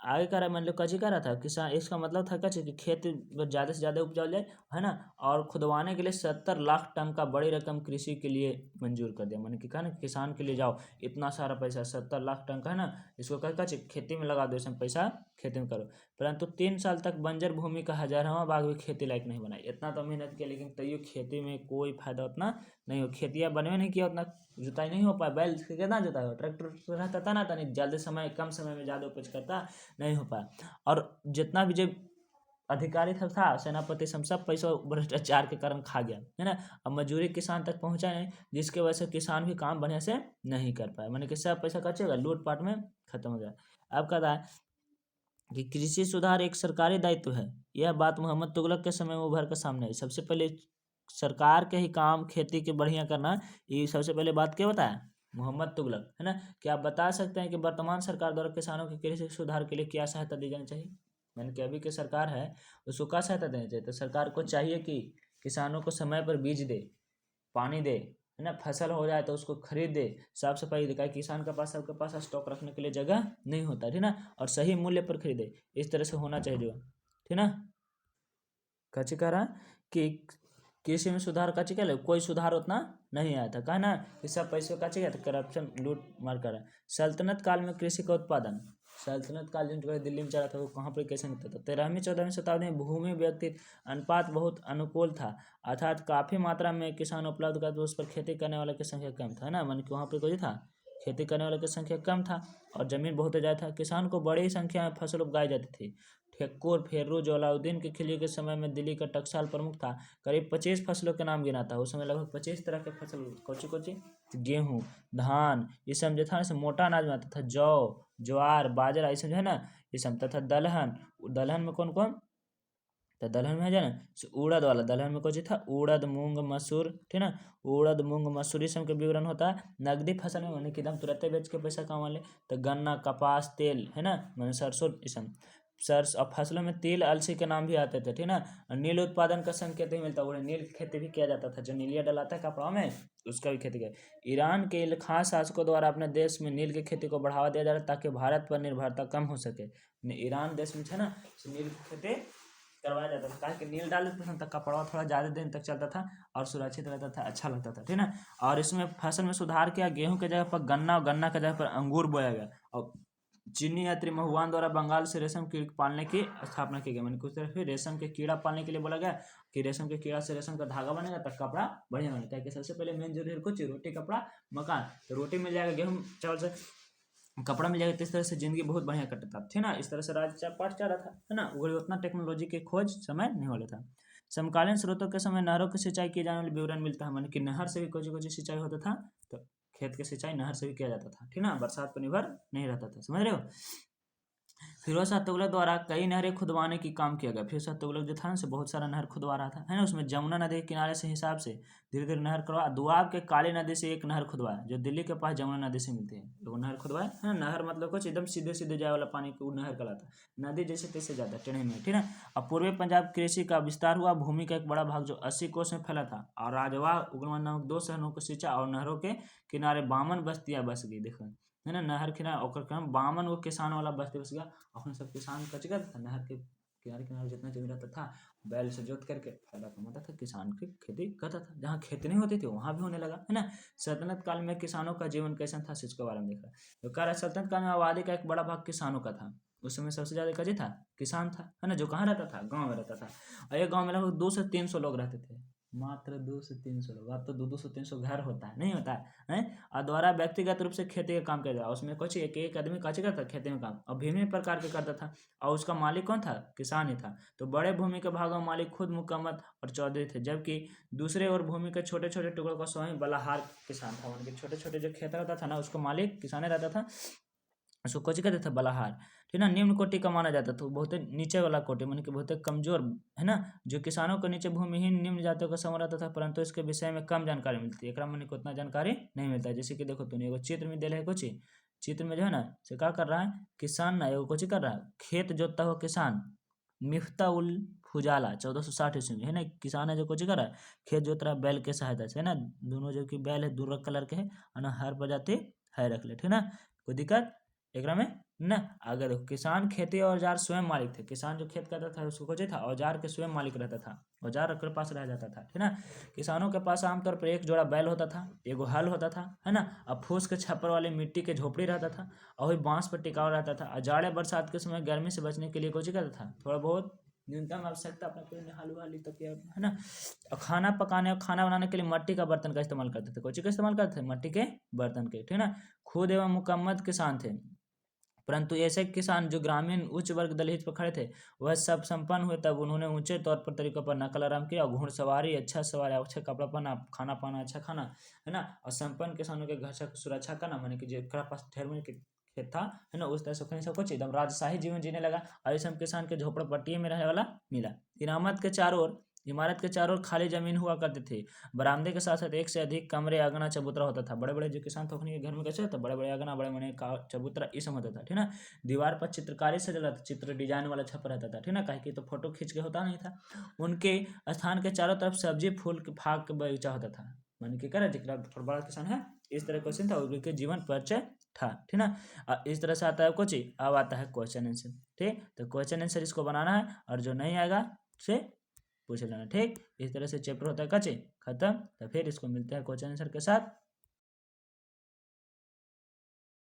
आगे कह रहा है, मतलब कची कह रहा था किसान, इसका मतलब था कची कि खेत ज़्यादा से ज़्यादा उपजाऊ जाए, है ना, और खुदवाने के लिए 70 लाख टन का बड़ी रकम कृषि के लिए मंजूर कर दिया, मैंने कि कहा ना किसान के लिए जाओ इतना सारा पैसा 70 लाख टन का, है ना, इसको कह कची खेती में लगा दो, इसमें पैसा खेती में करो। परंतु 3 साल तक बंजर भूमि का 1000वां भाग भी खेती लायक नहीं बनाई, इतना तो मेहनत किया, लेकिन तैयो खेती में कोई फायदा उतना नहीं हो, खेतियाँ बनवे नहीं किया, उतना जुताई नहीं हो पाया, बैल से कितना जुताई हो, ट्रैक्टर रहता था ना, तनी जल्दी समय कम समय में ज़्यादा उपज करता, नहीं हो पाया। और जितना भी जो अधिकारी था सेनापति सब पैसा भ्रष्टाचार के कारण खा गया, है ना। अब मजदूरी किसान तक पहुंचा नहीं, जिसके वजह से किसान भी काम बढ़िया से नहीं कर पाए, मैंने कि सब पैसा कचेगा, लूटपाट में खत्म हो गया। अब कहता है कि कृषि सुधार एक सरकारी दायित्व है, यह बात मोहम्मद तुगलक के समय में उभर कर सामने आई। सबसे पहले सरकार के ही काम खेती के बढ़िया करना, ये सबसे पहले बात क्या बताया, मोहम्मद तुगलक, है ना। क्या आप बता सकते हैं कि वर्तमान सरकार द्वारा किसानों के कृषि सुधार के लिए क्या सहायता दी जानी चाहिए, मैंने कि अभी की सरकार है उसको क्या सहायता देनी चाहिए, तो सरकार को चाहिए कि किसानों को समय पर बीज दे, पानी दे, है ना, फसल हो जाए तो उसको खरीद दे, साफ सफाई दे, किसान के पास सबके पास स्टॉक रखने के लिए जगह नहीं होता, ठीक ना, और सही मूल्य पर खरीदे, इस तरह से होना चाहिए जो, ठीक ना। कची कह रहा कि कृषि में सुधार का चाहिए, कोई सुधार उतना नहीं आया था, कहा ना कि सब पैसों का चाहिए, करप्शन लूट मार कर। सल्तनत काल में कृषि का उत्पादन, सल्तनत काल जो दिल्ली में चला था वो कहाँ पर कैसे होता था, 13वीं-14वीं शताब्दी में भूमि व्यक्ति अनुपात बहुत अनुकूल था, अर्थात काफ़ी मात्रा में किसान उपलब्ध कर, तो उस पर खेती करने वाले की संख्या कम था, ना, मान कि वहाँ पर कोई था खेती करने वाले की संख्या कम था, और जमीन बहुत ज़्यादा था, किसान को बड़ी संख्या में फसल उगाई जाती थी, फेक्कुर फेर्रू जो अलाउद्दीन के खिलजी के समय में दिल्ली का टकसाल प्रमुख था, करीब 25 फसलों के नाम गिना था। उस समय लगभग 25 तरह के फसल, कौची कौची, गेहूँ, धान, ये सब जो था ना मोटा अनाज में आता था, जौ, ज्वार, बाजरा, ये सब जो है ना ये सब, तथा दलहन। दलहन में कौन कौन, तो दलहन में है जो ना उड़द वाला, दलहन में कौन था, उड़द, मूंग, मसूर, ठीक ना, उड़द, मूंग, मसूर, सब के विवरण होता है। नकदी फसल में मैंने कि एकदम तुरंत बेच के पैसा कमा ले, तो गन्ना, कपास, तेल, है ना, मैंने सरसों, सब सरस। और फसलों में तिल, अलसी के नाम भी आते थे, ठीक ना। और नील उत्पादन का संकेत भी मिलता है, नील की खेती भी किया जाता था, जो नीलिया डलाता है कपड़ा में उसका भी खेती किया। ईरान के खास शासकों द्वारा अपने देश में नील की खेती को बढ़ावा दिया जा रहा है ताकि भारत पर निर्भरता कम हो सके। ईरान देश में है ना नील की खेती करवाया जाता था, ताकि नील डाल देते थे तो कपड़ा थोड़ा ज़्यादा दिन तक चलता था और सुरक्षित रहता था, अच्छा लगता था, ठीक ना। और इसमें फसल में सुधार किया, गेहूं के जगह पर गन्ना और गन्ना के जगह पर अंगूर बोया गया। और चीनी यात्री महुआन द्वारा बंगाल से रेशम कीट पालने की स्थापना की गई। मैंने कुछ तरह फिर रेशम के कीड़ा पालने के लिए बोला गया कि रेशम के कीड़ा से रेशम का धागा बनेगा तब कपड़ा बढ़िया बनेगा। कि सबसे पहले मेन जरूरी है कुछ रोटी, कपड़ा, मकान। तो रोटी मिल जाएगा, गेहूँ चावल से कपड़ा मिल जाएगा, तो इस तरह से जिंदगी बहुत बढ़िया कटता था, ठीक ना। इस तरह से राज्य पाठ चल रहा था, है ना। वो उतना टेक्नोलॉजी के खोज समय नहीं वाला था। समकालीन स्रोतों के समय नहरों की सिंचाई किए जाने वाले विवरण मिलता है, माने कि नहर से भी कुछ सिंचाई होता था, तो खेत की सिंचाई नहर से भी किया जाता था, ठीक ना, बरसात पर निर्भर नहीं रहता था, समझ रहे हो। फिरोज शाह तुगलक द्वारा कई नहरें खुदवाने की काम किया गया। फिरोज शाह तुगलक जो था ना बहुत सारा नहर खुदवा रहा था, है ना। उसमें जमुना नदी के किनारे से हिसाब से धीरे धीरे नहर करवा, दुआब के काली नदी से एक नहर खुदवाया जो दिल्ली के पास जमुना नदी से मिलती है, वो नहर खुदवाया, है ना। नहर मतलब कुछ एकदम सीधे सीधे जाए वाला पानी को नहर कहलाता, नदी जैसे तैसे जाता टेढ़े में, ठीक है। अब पूर्वी पंजाब कृषि का विस्तार हुआ, भूमि का एक बड़ा भाग जो 80 कोस में फैला था, और राजवा उग्रवाद नामक 2 शहरों को सिंचा, और नहरों के किनारे 52 बस्तियां बस गई, देखो, है ना। नहर किनारे ओकर काम 52 वो किसान वाला बस्ती बस गया। अपने सब किसान कच गया था, नहर के किनारे किनारे जितना जमीन रहता था बैल से जोत करके फायदा कमाता था, किसान की खेती करता था। जहाँ खेती नहीं होती थी वहाँ भी होने लगा, है ना। सल्तनत काल में किसानों का जीवन कैसा था इसके बारे में देखा। तो कह रहा है सल्तनत काल में आबादी का एक बड़ा भाग किसानों का था। उस समय सबसे ज्यादा कजी था, किसान था, है ना, जो कहाँ रहता था, गाँव में रहता था। और एक गाँव में लगभग 200 से 300 लोग रहते थे, मात्र 200 से 300 लोग। अब तो 200 से 300 घर होता है, नहीं होता है। और द्वारा व्यक्तिगत रूप से खेती का काम किया जाता, उसमें कुछ एक आदमी काची करता खेती में काम, और विभिन्न प्रकार के करता था, और उसका मालिक कौन था, किसान ही था। तो बड़े भूमि के भागों में मालिक खुद मुकम्मत और चौधरी थे, जबकि दूसरे और भूमि के छोटे छोटे टुकड़ों का स्वयं बलाहार किसान था। उनके छोटे छोटे जो खेत रहता था ना उसको मालिक किसान रहता था, उसको कोची कहते थे, बलाहार, ठीक ना। निम्न कोटि का माना जाता था, बहुत नीचे वाला कोटि, माने कि बहुत कमजोर, है ना। जो किसानों के नीचे भूमिहीन निम्न जातियों का समूह रहता था, परंतु इसके विषय में कम जानकारी मिलती है, एक माने को उतना जानकारी नहीं मिलता है। जैसे कि देखो तुमने एगो चित्र में दिया है, कुछ चित्र में जो है ना से क्या कर रहा है, किसान ना एगो कुछ कर रहा है, खेत जोतता हुआ किसान, मिफ्ता उल फुजाला 1460 ईस्वी में, है ना। किसान है जो कुछ कर रहा है, खेत जोत रहा है बैल के सहायता से, है ना। दोनों जो कि बैल है दूर कलर के है, और ना हर प्रजाति है रख ले, ठीक ना, कोई दिक्कत एक में ना। अगर देखो किसान खेती औजार स्वयं मालिक थे, किसान जो खेत करता था उसको कुछ था, औजार के स्वयं मालिक रहता था, औजार अपने पास रह जाता था, ठीक ना। किसानों के पास आमतौर पर एक जोड़ा बैल होता था, एगो हल होता था, है ना। अब फूस के छप्पर वाली मिट्टी के झोपड़ी रहता था, और वही बांस पर टिकाव रहता था। और जाड़े बरसात के समय गर्मी से बचने के लिए कुछ करता था, थोड़ा बहुत न्यूनतम आवश्यकता अपना कोई नहालू वाली तक, है ना। और खाना पकाने और खाना बनाने के लिए मिट्टी का बर्तन का इस्तेमाल करते थे, कोची का इस्तेमाल करते थे, मिट्टी के बर्तन के, ठीक ना। खुद एवं मुकम्मल किसान थे, परंतु ऐसे किसान जो ग्रामीण उच्च वर्ग दलित पर खड़े थे वह सब संपन्न हुए, तब उन्होंने ऊंचे तौर पर तरीकों पर नकल आराम किया, घुड़सवारी, अच्छा सवारी, अच्छा कपड़ा पहना, खाना पाना अच्छा खाना, है ना। और संपन्न किसानों के घर से सुरक्षा करना, माने कि जेकरा पास ढेर मनी के खेत था, है ना, उस तरह से सब कुछ एकदम राजशाही जीवन जीने लगा। और सब किसान के झोपड़पट्टी में रहने वाला मिला। इमारत के चारों ओर खाली जमीन हुआ करती थी, बरामदे के साथ साथ एक से अधिक कमरे, अगना, चबूतरा होता था। बड़े बड़े जो किसान थे अपने घर में कैसे होता, बड़े बड़े अगना, बड़े बड़े चबूतरा ये सब होता था, ठीक ना। दीवार पर चित्रकारी से जला था, चित्र डिजाइन वाला छप रहता था, ठीक ना, कहीं की तो फोटो खींच के होता नहीं था। उनके स्थान के चारों तरफ सब्जी फूल के फाग के बगीचा होता था, मान के कह रहे थोड़ा बड़ा किसान है, इस तरह क्वेश्चन था, उनके जीवन परिचय था, ठीक ना। इस तरह से आता है कुछ, अब आता है क्वेश्चन आंसर, ठीक। तो क्वेश्चन आंसर इसको बनाना है, और जो नहीं आएगा से पूछ लेना, ठीक। इस तरह से चैप्टर होता है कच्चे खत्म। तो फिर इसको मिलते हैं क्वेश्चन आंसर के साथ।